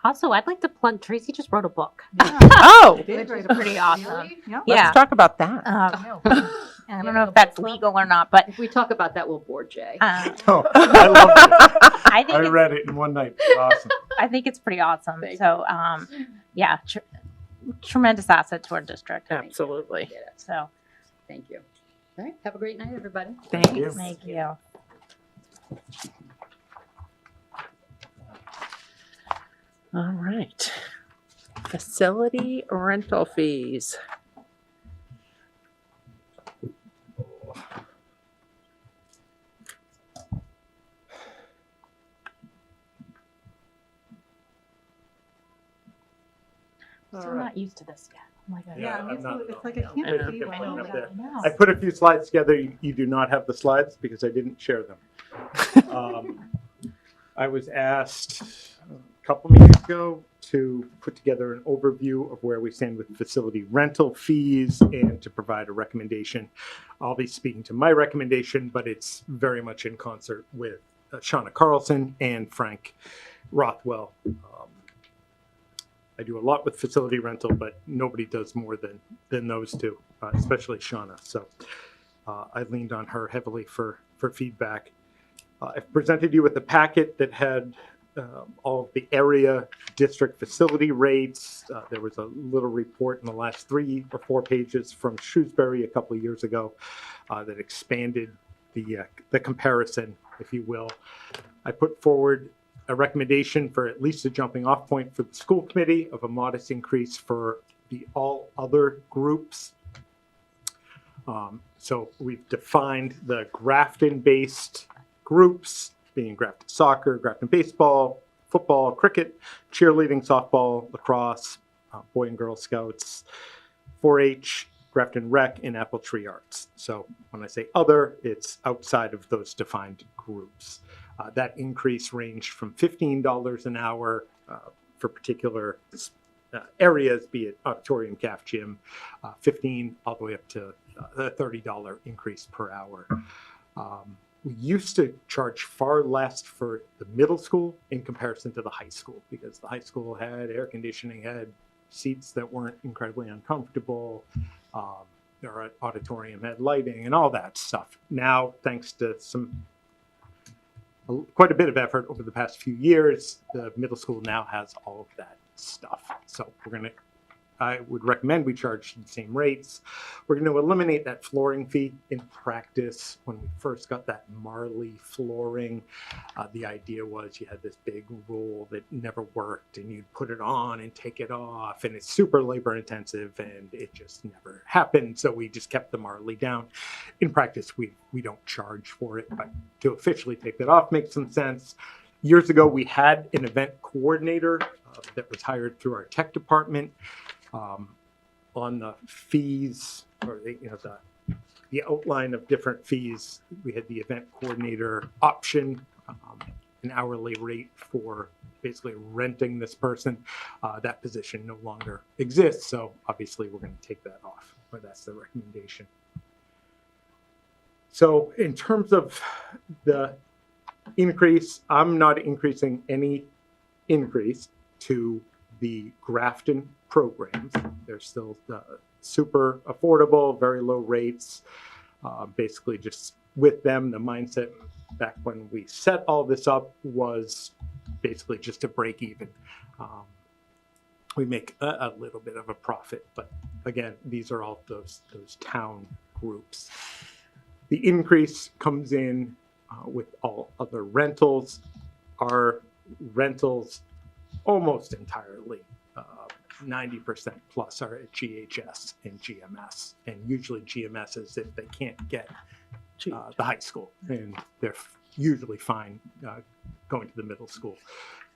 S8: Also, I'd like to plug Tracy just wrote a book.
S2: Oh,
S4: did
S8: Which is pretty awesome.
S4: Yep.
S8: Yeah.
S2: let's talk about that.
S8: I don't know if that's legal or not, but
S7: If we talk about that, we'll bore Jay.
S1: Oh, I love it.
S8: I think
S1: I
S8: it's,
S1: read it in one night. It's awesome.
S8: I think it's pretty awesome.
S7: Thank
S8: So, yeah, tremendous asset to our district.
S2: Absolutely.
S8: So,
S7: Thank you. All right. Have a great night, everybody.
S2: Thank you.
S8: thank you.
S2: All right. Facility rental fees.
S5: Still not used to this yet. Oh my God.
S1: Yeah,
S4: I'm
S1: I'm
S4: used to
S1: not-
S4: it. It's like I
S1: no,
S4: can't
S2: I know.
S4: see
S1: I
S4: what
S1: know.
S4: I'm
S1: Yeah.
S4: looking
S5: No.
S1: I put a few slides together. You do not have the slides because I didn't share them. I was asked a couple meetings ago to put together an overview of where we stand with facility rental fees and to provide a recommendation. I'll be speaking to my recommendation, but it's very much in concert with Shauna Carlson and Frank Rothwell. I do a lot with facility rental, but nobody does more than those two, especially Shauna. So I leaned on her heavily for feedback. I've presented you with a packet that had all of the area district facility rates. There was a little report in the last 3 or 4 pages from Shrewsbury a couple of years ago that expanded the comparison, if you will. I put forward a recommendation for at least a jumping off point for the school committee of a modest increase for the all other groups. So we've defined the Grafton-based groups being Grafton soccer, Grafton baseball, football, cricket, cheerleading, softball, lacrosse, Boy and Girl Scouts, 4-H, Grafton Rec, and Apple Tree Arts. So when I say other, it's outside of those defined groups. That increase ranged from $15 an hour for particular areas, be it auditorium, CAF, gym, 15 all the way up to a $30 increase per hour. We used to charge far less for the middle school in comparison to the high school because the high school had air conditioning, had seats that weren't incredibly uncomfortable. Their auditorium had lighting and all that stuff. Now, thanks to quite a bit of effort over the past few years, the middle school now has all of that stuff. So I would recommend we charge the same rates. We're going to eliminate that flooring fee. In practice, when we first got that Marley flooring, the idea was you had this big roll that never worked and you'd put it on and take it off, and it's super labor intensive and it just never happened. So we just kept the Marley down. In practice, we don't charge for it, but to officially take that off makes some sense. Years ago, we had an event coordinator that was hired through our tech department. On the fees, or the outline of different fees, we had the event coordinator option, an hourly rate for basically renting this person. That position no longer exists, so obviously we're going to take that off, but that's the recommendation. So in terms of the increase, I'm not increasing any increase to the Grafton programs. They're still super affordable, very low rates. Basically just with them, the mindset back when we set all this up was basically just to break even. We make a little bit of a profit, but again, these are all those town groups. The increase comes in with all other rentals. Our rentals almost entirely, 90% plus, are at GHS and GMS. And usually GMS is if they can't get the high school, and they're usually fine going to the middle school.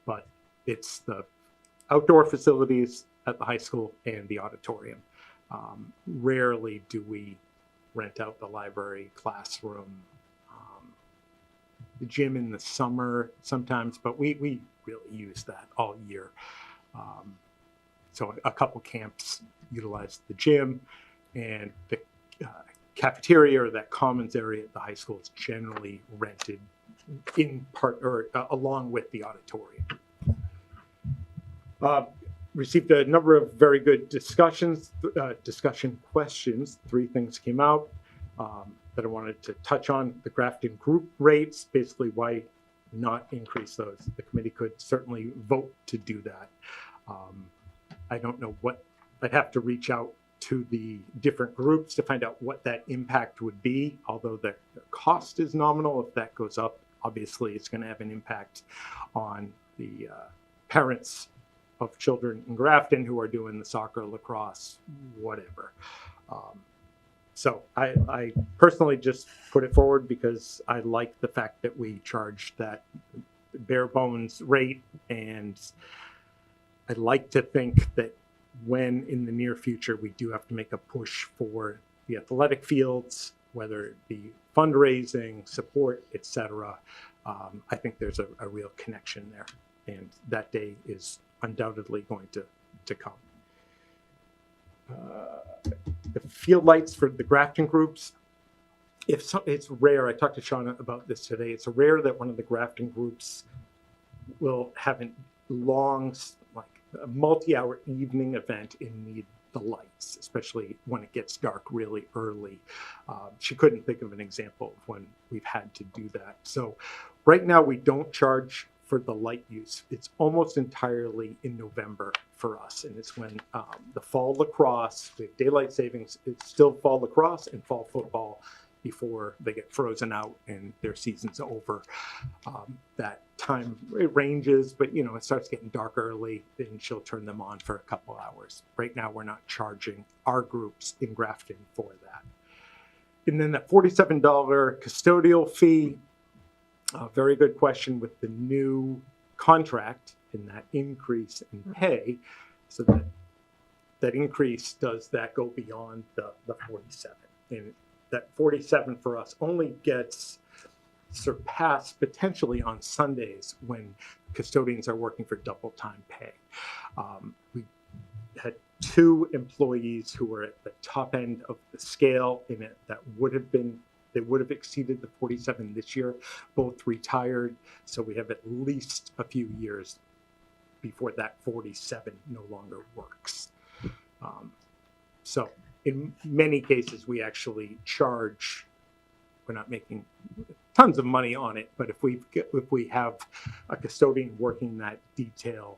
S1: But it's the outdoor facilities at the high school and the auditorium. Rarely do we rent out the library, classroom, the gym in the summer sometimes, but we really use that all year. So a couple camps utilize the gym, and the cafeteria or that commons area at the high school is generally rented in part or along with the auditorium. Received a number of very good discussion questions. 3 things came out that I wanted to touch on. The Grafton group rates, basically why not increase those. The committee could certainly vote to do that. I don't know what, I'd have to reach out to the different groups to find out what that impact would be. Although the cost is nominal, if that goes up, obviously it's going to have an impact on the parents of children in Grafton who are doing the soccer, lacrosse, whatever. So I personally just put it forward because I like the fact that we charge that bare bones rate, and I'd like to think that when in the near future we do have to make a push for the athletic fields, whether it be fundraising, support, etc. I think there's a real connection there, and that day is undoubtedly going to come. The field lights for the Grafton groups, it's rare, I talked to Shauna about this today, it's rare that one of the Grafton groups will have a long, like a multi-hour evening event and need the lights, especially when it gets dark really early. She couldn't think of an example of when we've had to do that. So right now we don't charge for the light use. It's almost entirely in November for us, and it's when the fall lacrosse, we have daylight savings, it's still fall lacrosse and fall football before they get frozen out and their season's over. That time it ranges, but you know, it starts getting dark early, and she'll turn them on for a couple hours. Right now we're not charging our groups in Grafton for that. And then that $47 custodial fee, a very good question with the new contract and that increase in pay. So that increase, does that go beyond the 47? And that 47 for us only gets surpassed potentially on Sundays when custodians are working for double time pay. We had 2 employees who were at the top end of the scale in it that they would have exceeded the 47 this year, both retired. So we have at least a few years before that 47 no longer works. So in many cases, we actually charge, we're not making tons of money on it, but if we have a custodian working that detail,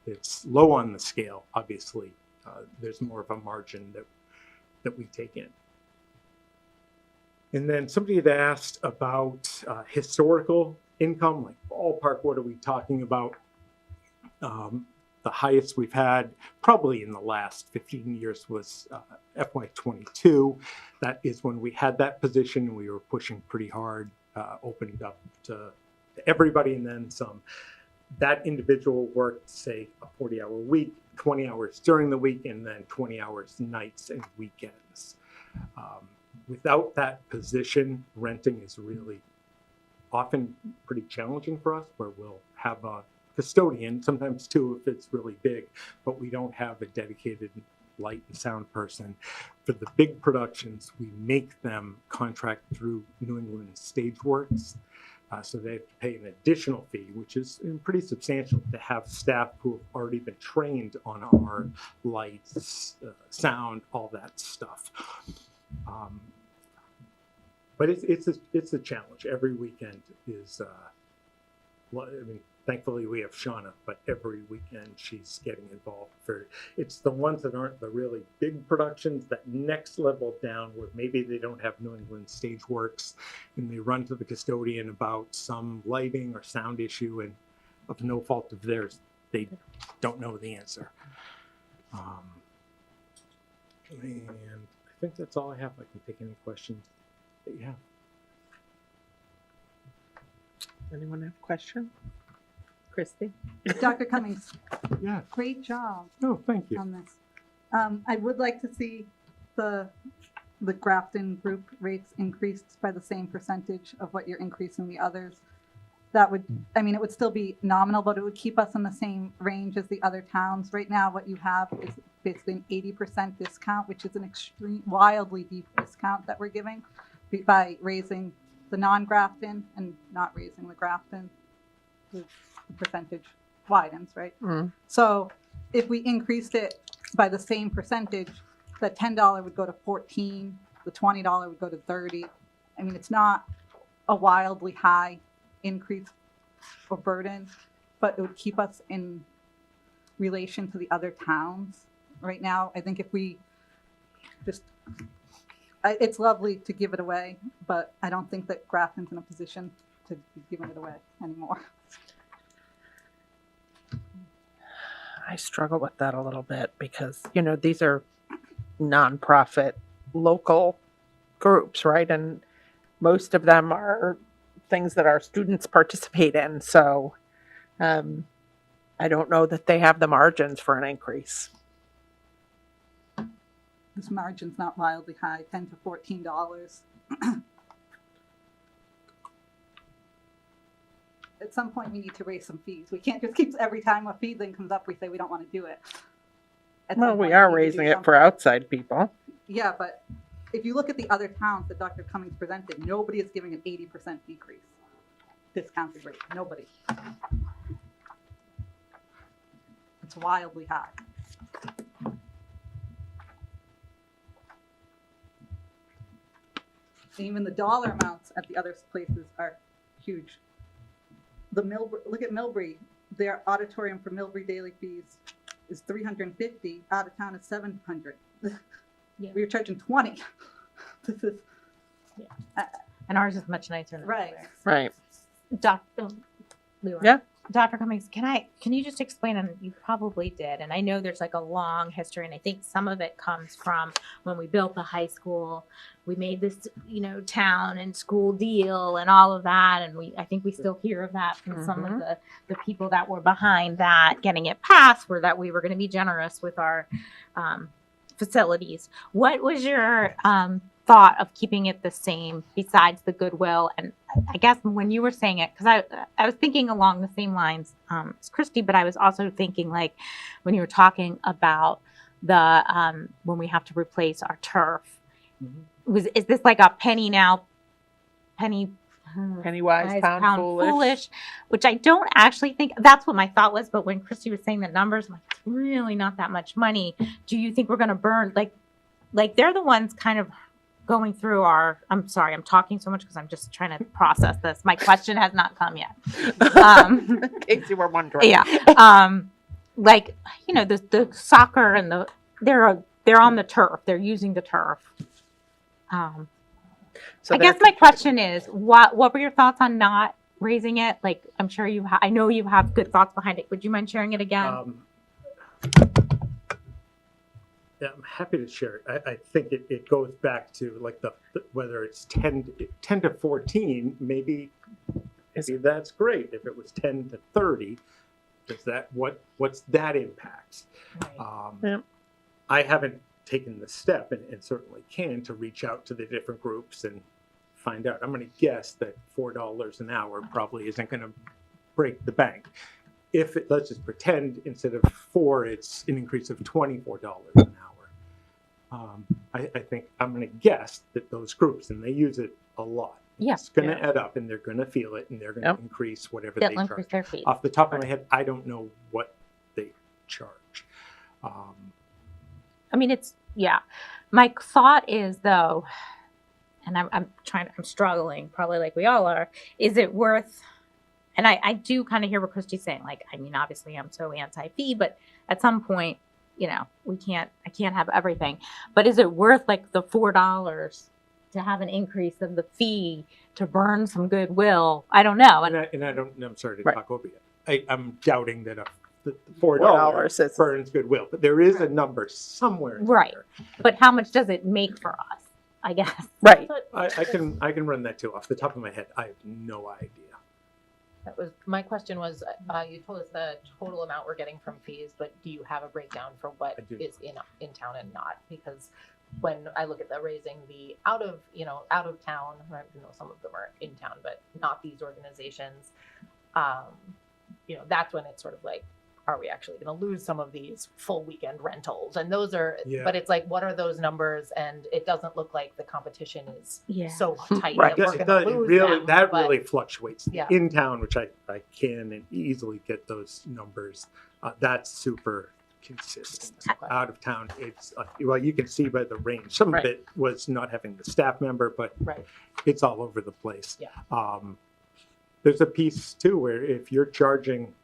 S1: it's low on the scale, obviously, there's more of a margin that we take in. And then somebody had asked about historical income, like ballpark, what are we talking about? The highest we've had probably in the last 15 years was FY22. That is when we had that position and we were pushing pretty hard, opened up to everybody and then some. That individual worked, say, a 40-hour week, 20 hours during the week, and then 20 hours nights and weekends. Without that position, renting is really often pretty challenging for us, where we'll have a custodian, sometimes 2 if it's really big, but we don't have a dedicated light and sound person. For the big productions, we make them contract through New England Stageworks. So they have to pay an additional fee, which is pretty substantial, to have staff who have already been trained on our lights, sound, all that stuff. But it's a challenge. Every weekend is, I mean, thankfully we have Shauna, but every weekend she's getting involved it's the ones that aren't the really big productions, that next level down where maybe they don't have New England Stageworks and they run to the custodian about some lighting or sound issue, and of no fault of theirs, they don't know the answer. And I think that's all I have. I can take any questions that you have.
S2: Anyone have a question? Christy?
S4: Dr. Cummings,
S1: Yeah.
S4: great job
S1: Oh, thank you.
S4: on this. I would like to see the Grafton group rates increased by the same percentage of what you're increasing the others. That would, I mean, it would still be nominal, but it would keep us in the same range as the other towns. Right now, what you have is basically an 80% discount, which is an extreme, wildly deep discount that we're giving by raising the non-Grafton and not raising the Grafton. The percentage widens, right?
S2: Mm.
S4: So if we increased it by the same percentage, the $10 would go to 14, the $20 would go to 30. I mean, it's not a wildly high increase or burden, but it would keep us in relation to the other towns. Right now, I think if we just, it's lovely to give it away, but I don't think that Grafton's in a position to be giving it away anymore.
S2: I struggle with that a little bit because, you know, these are nonprofit local groups, right? And most of them are things that our students participate in. So I don't know that they have the margins for an increase.
S4: this margin's not wildly high, $10 to $14. At some point, we need to raise some fees. We can't just keep, every time a fee thing comes up, we say we don't want to do it. At
S2: Well,
S4: some
S2: we
S4: point,
S2: are
S4: need to do
S2: raising it
S4: something.
S2: for outside people.
S4: Yeah, but if you look at the other towns that Dr. Cummings presented, nobody is giving an 80% decrease, discounted rate, nobody. It's wildly high. Even the dollar amounts at the other places are huge. The look at Millbury, their auditorium for Millbury daily fees is $350, out of town is $700.
S6: Yeah.
S4: We were charging 20. This is
S8: And ours is much nicer than
S4: right.
S8: theirs.
S2: Right.
S8: Dr. Leroy.
S2: Yeah.
S8: Dr. Cummings, can you just explain, and you probably did, and I know there's like a long history, and I think some of it comes from when we built the high school, we made this, town and school deal and all of that, and I think we still hear of that from some of the people that were behind that getting it passed, were that we were going to be generous with our facilities. What was your thought of keeping it the same besides the goodwill? And I guess when you were saying it, because I was thinking along the same lines as Christy, but I was also thinking like when you were talking about the when we have to replace our turf, is this like a penny
S2: Pennywise, pound foolish.
S8: which I don't actually think that's what my thought was. But when Christy was saying the numbers, I'm like, it's really not that much money. Do you think we're going to burn like they're the ones kind of going through I'm sorry, I'm talking so much because I'm just trying to process this. My question has not come yet.
S2: In case you were wondering.
S8: Yeah. Like, the soccer and they're on the turf. They're using the turf.
S2: So
S8: I guess my question is, what were your thoughts on not raising it? Like, I'm sure I know you have good thoughts behind it. Would you mind sharing it again?
S1: Yeah, I'm happy to share it. I think it goes back to like whether it's 10 to 14, maybe that's great. If it was 10 to 30, is that what's that impact?
S2: Yep.
S1: I haven't taken the step and certainly can to reach out to the different groups and find out. I'm going to guess that $4 an hour probably isn't going to break the bank. Let's just pretend instead of 4, it's an increase of $24 an hour. I think I'm going to guess that those groups, and they use it a lot, it's going to add up and they're going to feel it and they're going to increase whatever
S8: They'll
S1: they
S8: increase
S1: charge.
S8: their fees.
S1: Off the top of my head, I don't know what they charge.
S8: I mean, my thought is though, and I'm struggling, probably like we all are, is it worth, and I do kind of hear what Christy's saying, like, I mean, obviously I'm so anti-fee, but at some point, I can't have everything, but is it worth like the $4 to have an increase of the fee to burn some goodwill? I don't know.
S1: I'm sorry to
S2: Right.
S1: talk over you. I'm doubting that the $4
S2: $4 is-
S1: burns goodwill, but there is a number somewhere. in
S8: Right.
S1: there.
S8: But how much does it make for us? I guess.
S2: Right.
S1: I can run that too. Off the top of my head, I have no idea.
S5: That was my question. Was you told us the total amount we're getting from fees, but do you have a breakdown for what
S1: I do.
S5: is in town and not? Because when I look at the raising the out of town, right, some of them are in town, but not these organizations. That's when it's sort of like, are we actually going to lose some of these full weekend rentals? And those are,
S1: Yeah.
S5: but it's like, what are those numbers? And it doesn't look like the competition is
S8: Yeah.
S5: so tight
S2: Right.
S5: that we're going to lose them.
S1: That
S5: but-
S1: really fluctuates.
S5: Yeah.
S1: In town, which I can and easily get those numbers. That's super consistent.
S5: Okay.
S1: Out of town, it's you can see by the range. Some
S5: Right.
S1: of it was not having the staff member, but
S5: Right.
S1: it's all over the place.
S5: Yeah.
S1: There's a piece too where if you're charging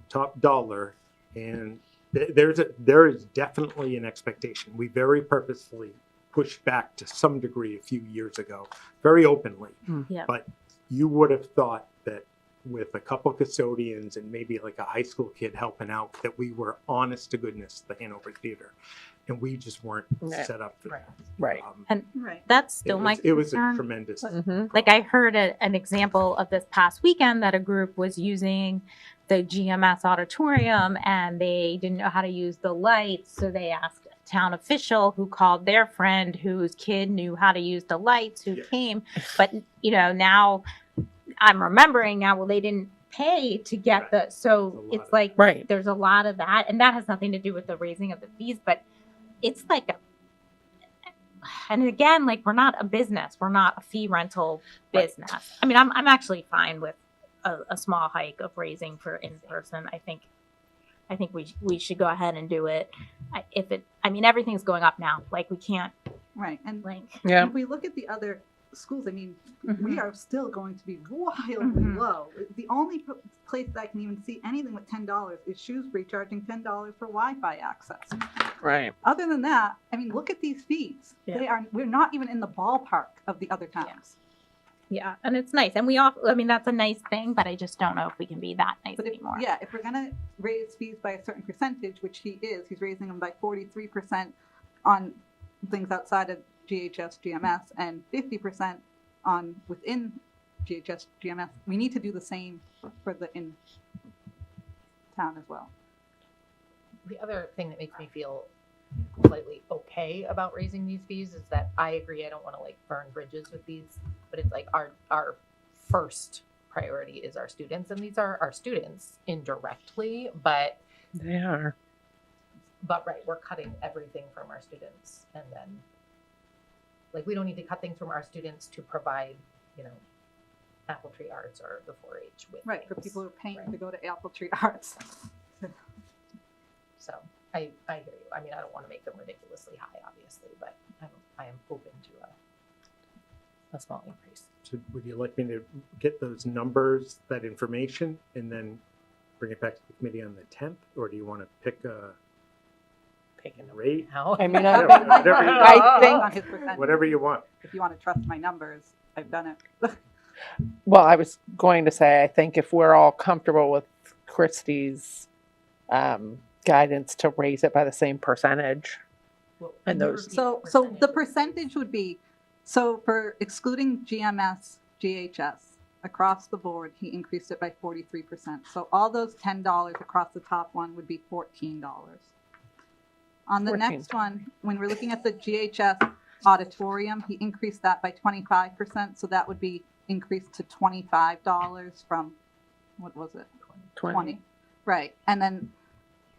S1: top dollar, and there is definitely an expectation. We very purposefully pushed back to some degree a few years ago, very openly.
S8: Yeah.
S1: But you would have thought that with a couple custodians and maybe like a high school kid helping out, that we were honest to goodness the Hanover Theater, and we just weren't
S2: Yeah.
S1: set up for
S5: Right.
S1: that.
S2: Right.
S4: Right.
S8: That's still my
S1: It was a
S8: concern.
S1: tremendous.
S8: Like I heard an example of this past weekend that a group was using the GMS auditorium and they didn't know how to use the lights, so they asked town official who called their friend whose kid knew how to use the lights, who came. But, you know, now I'm remembering now, well, they didn't pay to get the, so
S1: There's a lot
S8: it's
S1: of
S8: like,
S2: Right.
S8: there's a lot of that. And that has nothing to do with the raising of the fees, but it's like and again, like, we're not a business. We're not a fee rental business. I mean, I'm actually fine with a small hike of raising for in person. I think we should go ahead and do it. I mean, everything's going up now. Like, we can't,
S4: Right, and
S8: like,
S2: Yeah.
S4: if we look at the other schools, I mean,
S8: Mhm.
S4: we are still going to be wildly
S8: Mhm.
S4: low. The only place that I can even see anything with $10 is Shrewsbury charging $10 for Wi-Fi access.
S2: Right.
S4: Other than that, I mean, look at these fees.
S8: Yeah.
S4: We're not even in the ballpark of the other towns.
S8: yeah, and it's nice. And we all, I mean, that's a nice thing, but I just don't know if we can be that nice
S4: But if,
S8: anymore.
S4: yeah, if we're gonna raise fees by a certain percentage, which he's raising them by 43% on things outside of GHS, GMS, and 50% on within GHS, GMS. We need to do the same for the in town as well.
S5: The other thing that makes me feel slightly okay about raising these fees is that I agree, I don't want to like burn bridges with these, but it's like our first priority is our students, and these are our students indirectly, but
S2: They are.
S5: right, we're cutting everything from our students, and then like, we don't need to cut things from our students to provide, you know, Apple Tree Arts or the 4-H with
S4: Right, for
S5: things.
S4: people who are paying
S5: Right.
S4: to go to Apple Tree Arts.
S5: So I hear you. I mean, I don't want to make them ridiculously high, obviously, but I am open to a small increase.
S1: So would you like me to get those numbers, that information, and then bring it back to the committee on the 10th? Or do you want to pick a
S2: Picking up.
S1: rate?
S5: How?
S2: I mean,
S1: Whatever- whatever you-
S2: I think,
S4: On his percentage.
S1: Whatever you want.
S4: If you want to trust my numbers, I've done it.
S2: well, I was going to say, I think if we're all comfortable with Christie's guidance to raise it by the same percentage.
S5: Well,
S2: And
S5: can you
S2: those-
S5: repeat
S4: So the percentage would be, so for excluding GMS, GHS, across the board, he increased it by 43%. So all those $10 across the top one would be $14. On the
S2: 14.
S4: next one, when we're looking at the GHS auditorium, he increased that by 25%. So that would be increased to $25 from, what was it? 20. Right. And then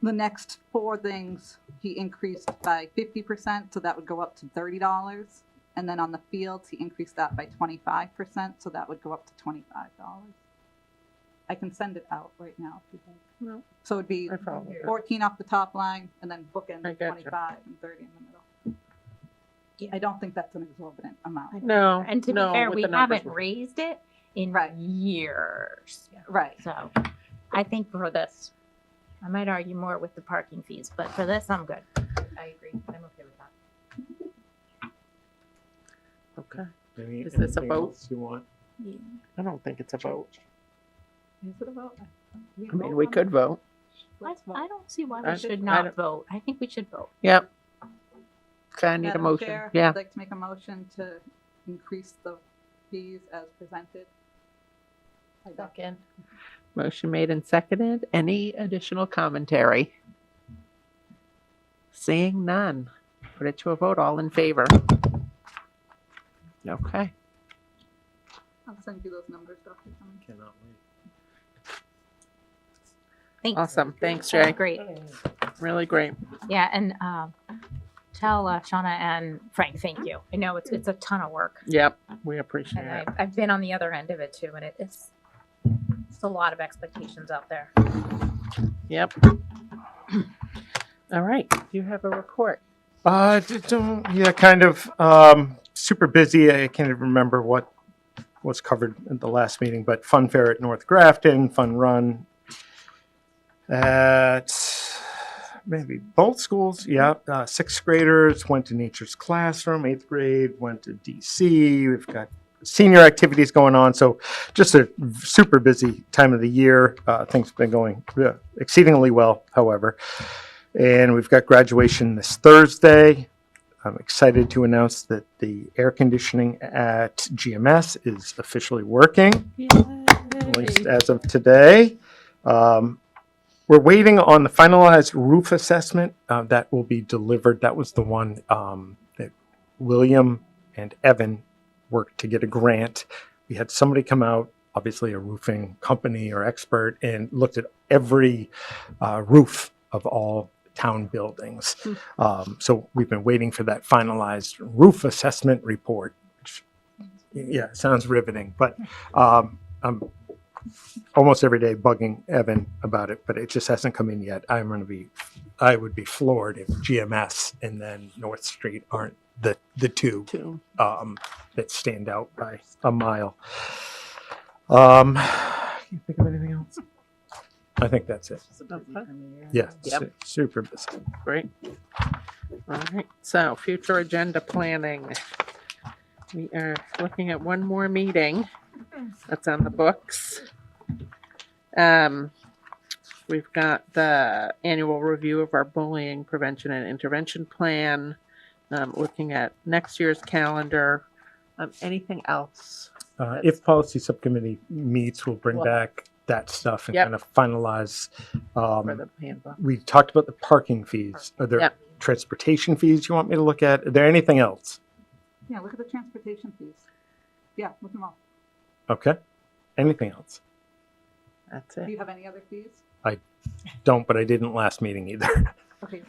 S4: the next four things, he increased by 50%, so that would go up to $30. And then on the fields, he increased that by 25%, so that would go up to $25. I can send it out right now if you'd like.
S2: No.
S4: So it'd be
S2: I follow you.
S4: 14 off the top line, and then bookend
S2: I gotcha.
S4: 25 and 30 in the middle.
S8: Yeah.
S4: I don't think that's an exorbitant amount.
S2: No.
S8: And to be
S2: no,
S8: fair,
S2: with
S8: we
S2: the numbers
S8: haven't
S2: we're-
S8: raised it in
S4: Right.
S8: years.
S4: Right.
S8: So I think for this, I might argue more with the parking fees, but for this, I'm good.
S5: I agree. I'm okay with that.
S2: Okay.
S1: Any-
S2: Is this a
S1: anything
S2: vote?
S1: else you want?
S2: I don't think it's a vote.
S4: Is it a vote?
S2: I mean, we could vote.
S8: I don't see why
S2: I-
S8: we should
S2: I
S8: not
S2: don't-
S8: vote. I think we should vote.
S2: Yep. Okay, I need a
S4: Madam
S2: motion.
S4: Chair,
S2: Yeah.
S4: I'd like to make a motion to increase the fees as presented.
S5: Second.
S2: Motion made and seconded. Any additional commentary? Seeing none. Put it to a vote. All in favor? Okay.
S4: I'll send you those numbers, Dr. Cummings.
S1: Cannot wait.
S8: Thanks.
S2: Awesome. Thanks,
S8: That's
S2: Jay.
S8: great.
S2: Really great.
S8: Yeah, and tell Shauna and Frank, thank you. I know it's a ton of work.
S2: Yep. We appreciate
S8: And
S2: it.
S8: I've been on the other end of it too, and it's a lot of expectations out there.
S2: Yep. All right. You have a report.
S1: Yeah, kind of super busy. I can't even remember what was covered at the last meeting, but fun fair at North Grafton, fun run at maybe both schools. Yeah, sixth graders went to Nature's Classroom. Eighth grade went to DC. We've got senior activities going on. So just a super busy time of the year. Things have been going exceedingly well, however. And we've got graduation this Thursday. I'm excited to announce that the air conditioning at GMS is officially working, at least as of today. We're waiting on the finalized roof assessment that will be delivered. That was the one that William and Evan worked to get a grant. We had somebody come out, obviously a roofing company or expert, and looked at every roof of all town buildings. So we've been waiting for that finalized roof assessment report. Which, yeah, sounds riveting, but I'm almost every day bugging Evan about it, but it just hasn't come in yet. I would be floored if GMS and then North Street aren't the two
S2: Two.
S1: that stand out by a mile. Can you think of anything else? I think that's it. Yeah,
S2: Yep.
S1: super busy.
S2: Great. All right, so future agenda planning. We are looking at one more meeting that's on the books. We've got the annual review of our bullying prevention and intervention plan, looking at next year's calendar. Anything else?
S1: If policy subcommittee meets, we'll bring
S2: Well-
S1: back that stuff and
S2: Yep.
S1: kind of finalize.
S2: For the handbook.
S1: We talked about the parking fees. Are there
S2: Yep.
S1: transportation fees you want me to look at? Are there anything else?
S4: Yeah, look at the transportation fees. Yeah, look them all.
S1: Okay. Anything else?
S2: That's
S4: Do
S2: it.
S4: you have any other fees?
S1: Don't, but I didn't last meeting either.
S4: Okay,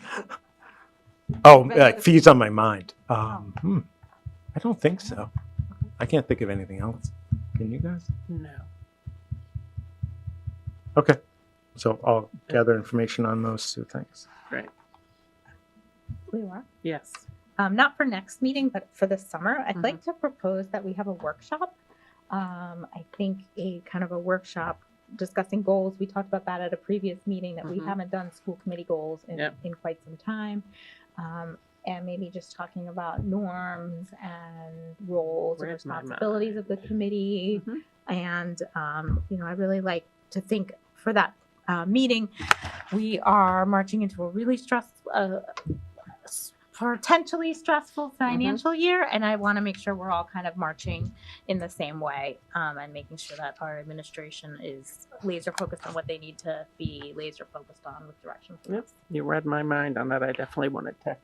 S1: Oh,
S4: Any other
S1: fees on my mind. I don't think so. I can't think of anything else. Can you guys?
S2: No.
S1: Okay. So I'll gather information on those two things.
S2: Great.
S8: Leora?
S2: Yes.
S8: Not for next meeting, but for the summer, I'd
S2: Mhm.
S8: like to propose that we have a workshop. I think a kind of a workshop discussing goals. We talked about that at a previous meeting that we
S2: Mhm.
S8: haven't done school committee goals
S2: Yep.
S8: in quite some time. And maybe just talking about norms and roles and
S2: Where's my
S8: responsibilities of the committee.
S2: Mhm.
S8: And, I really like to think for that meeting, we are marching into a really potentially stressful financial year. And I want to make sure we're all kind of marching in the same way and making sure that our administration is laser focused on what they need to be laser focused on with direction. from
S2: Yep.
S8: us.
S2: You read my mind on that. I definitely wanted to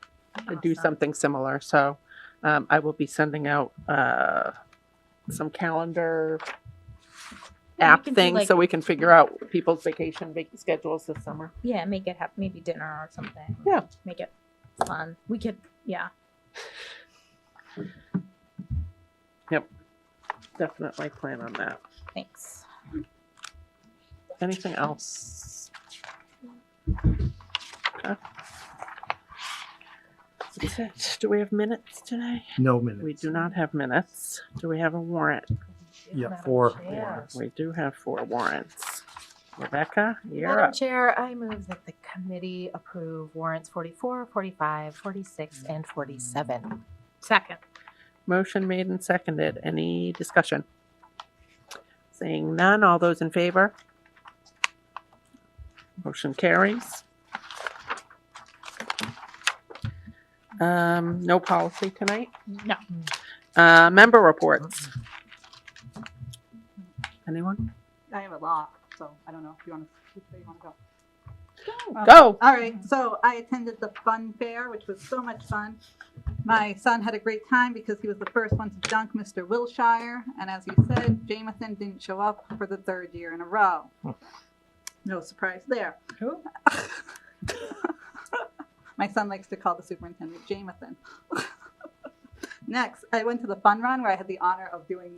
S2: do
S8: Awesome.
S2: something similar. So I will be sending out some calendar
S8: Yeah, we
S2: app
S8: can do,
S2: things
S8: like-
S2: so we can figure out people's vacation schedules this summer.
S8: Yeah, make it have maybe dinner or something.
S2: Yeah.
S8: Make it fun. We could, yeah.
S2: Definitely plan on that.
S8: Thanks.
S2: Anything else? Okay. That's it. Do we have minutes today?
S1: No minutes.
S2: We do not have minutes. Do we have a warrant?
S1: Yeah, 4.
S2: We do have 4 warrants. Rebecca, you're
S5: Madam
S2: up.
S5: Chair, I move that the committee approve warrants 44, 45, 46, and 47.
S8: Second.
S2: Motion made and seconded. Any discussion? Seeing none, all those in favor? Motion carries. No policy tonight.
S8: No.
S2: Member reports. Anyone?
S4: I have a lot, so I don't know if you want to, which way you want to go.
S2: Go.
S4: All right, so I attended the fun fair, which was so much fun. My son had a great time because he was the first one to dunk Mr. Wilshire, and as you said, Jamathan didn't show up for the 3rd year in a row. No surprise there.
S2: Who?
S4: My son likes to call the superintendent Jamathan. Next, I went to the fun run where I had the honor of doing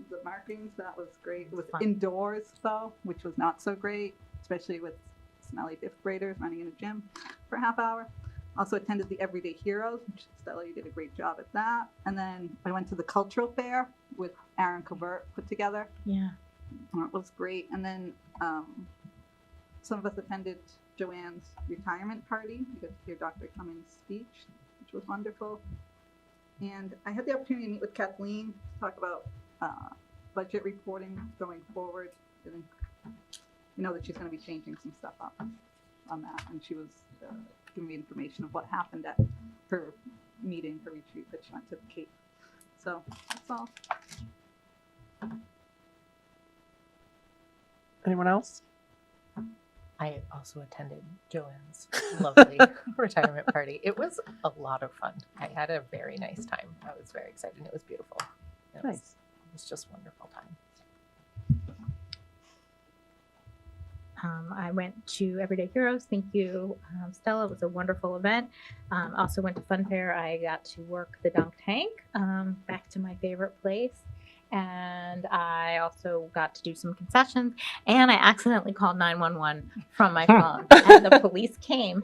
S4: the markings. That was great. It was
S8: Fun.
S4: indoors though, which was not so great, especially with smelly 5th graders running in a gym for a half hour. Also attended the Everyday Heroes, which Stella, you did a great job at that. And then I went to the cultural fair with Aaron Covert put together.
S8: Yeah.
S4: It was great. And then some of us attended Joanne's retirement party. You got to hear Dr. Cummings' speech, which was wonderful. And I had the opportunity to meet with Kathleen to talk about budget reporting going forward. And you know that she's going to be changing some stuff up on that. And she was giving me information of what happened at her meeting, her retreat that she went to the Cape. So that's all.
S2: Anyone else?
S5: I also attended Joanne's lovely retirement party. It was a lot of fun. I had a very nice time. I was very excited. It was beautiful.
S2: Nice.
S5: It was just a wonderful time.
S6: I went to Everyday Heroes. Thank you, Stella. It was a wonderful event. Also went to Fun Fair. I got to work the dunk tank, back to my favorite place. And I also got to do some concessions. And I accidentally called 911 from my phone. And the police came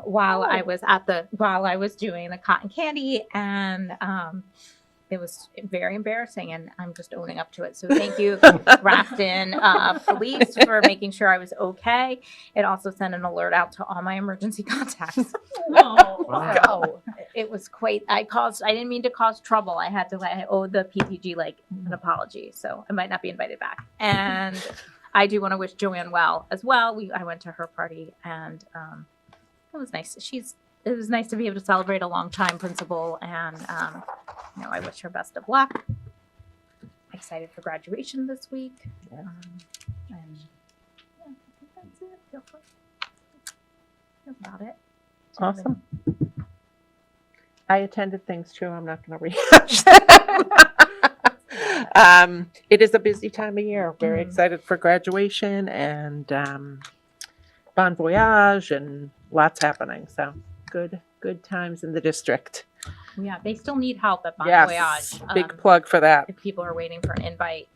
S6: while I was doing the cotton candy. And it was very embarrassing, and I'm just owning up to it. So thank you, Grafton Police, for making sure I was okay. It also sent an alert out to all my emergency contacts.
S5: Wow.
S6: It was quite. I didn't mean to cause trouble. I owe the PTG like an apology, so I might not be invited back. And I do want to wish Joanne well as well. I went to her party, and it was nice. It was nice to be able to celebrate a longtime principal, and I wish her best of luck. Excited for graduation this week.
S2: Yeah.
S6: And yeah, I think that's it. Feel about it.
S2: Awesome. I attended things too. I'm not going to rehash them. It is a busy time of year. Very excited for graduation and Bon Voyage and lots happening. So good times in the district.
S6: Yeah, they still need help at Bon
S2: Yes,
S6: Voyage.
S2: big plug for that.
S6: If people are waiting for an invite,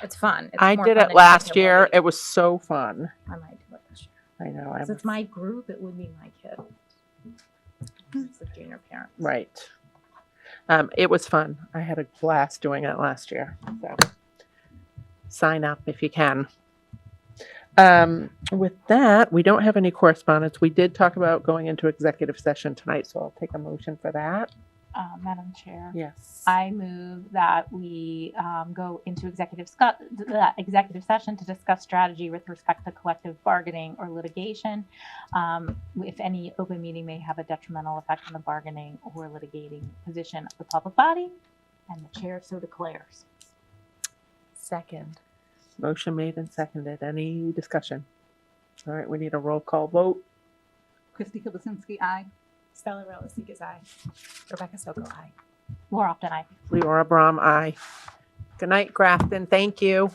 S6: it's fun. It's
S2: I
S6: more
S2: did
S6: fun
S2: it
S6: than
S2: last
S6: taking a
S2: year.
S6: load.
S2: It was so fun.
S6: I might do it this year.
S2: I know.
S6: Since it's my group, it would be my kid. It's the junior parents.
S2: Right. It was fun. I had a blast doing it last year. So sign up if you can. With that, we don't have any correspondence. We did talk about going into executive session tonight, so I'll take a motion for that.
S6: Madam Chair,
S2: Yes.
S6: I move that we go into executive session to discuss strategy with respect to collective bargaining or litigation. If any open meeting may have a detrimental effect on the bargaining or litigating position of the public body, and the chair so declares.
S5: Second.
S2: Motion made and seconded. Any discussion? All right, we need a roll call vote.
S4: Christy Kiblesinski, aye.
S5: Stella Relisik, aye. Rebecca Soko, aye.
S6: More often, I.
S2: Leora Brom, aye. Good night, Grafton. Thank you.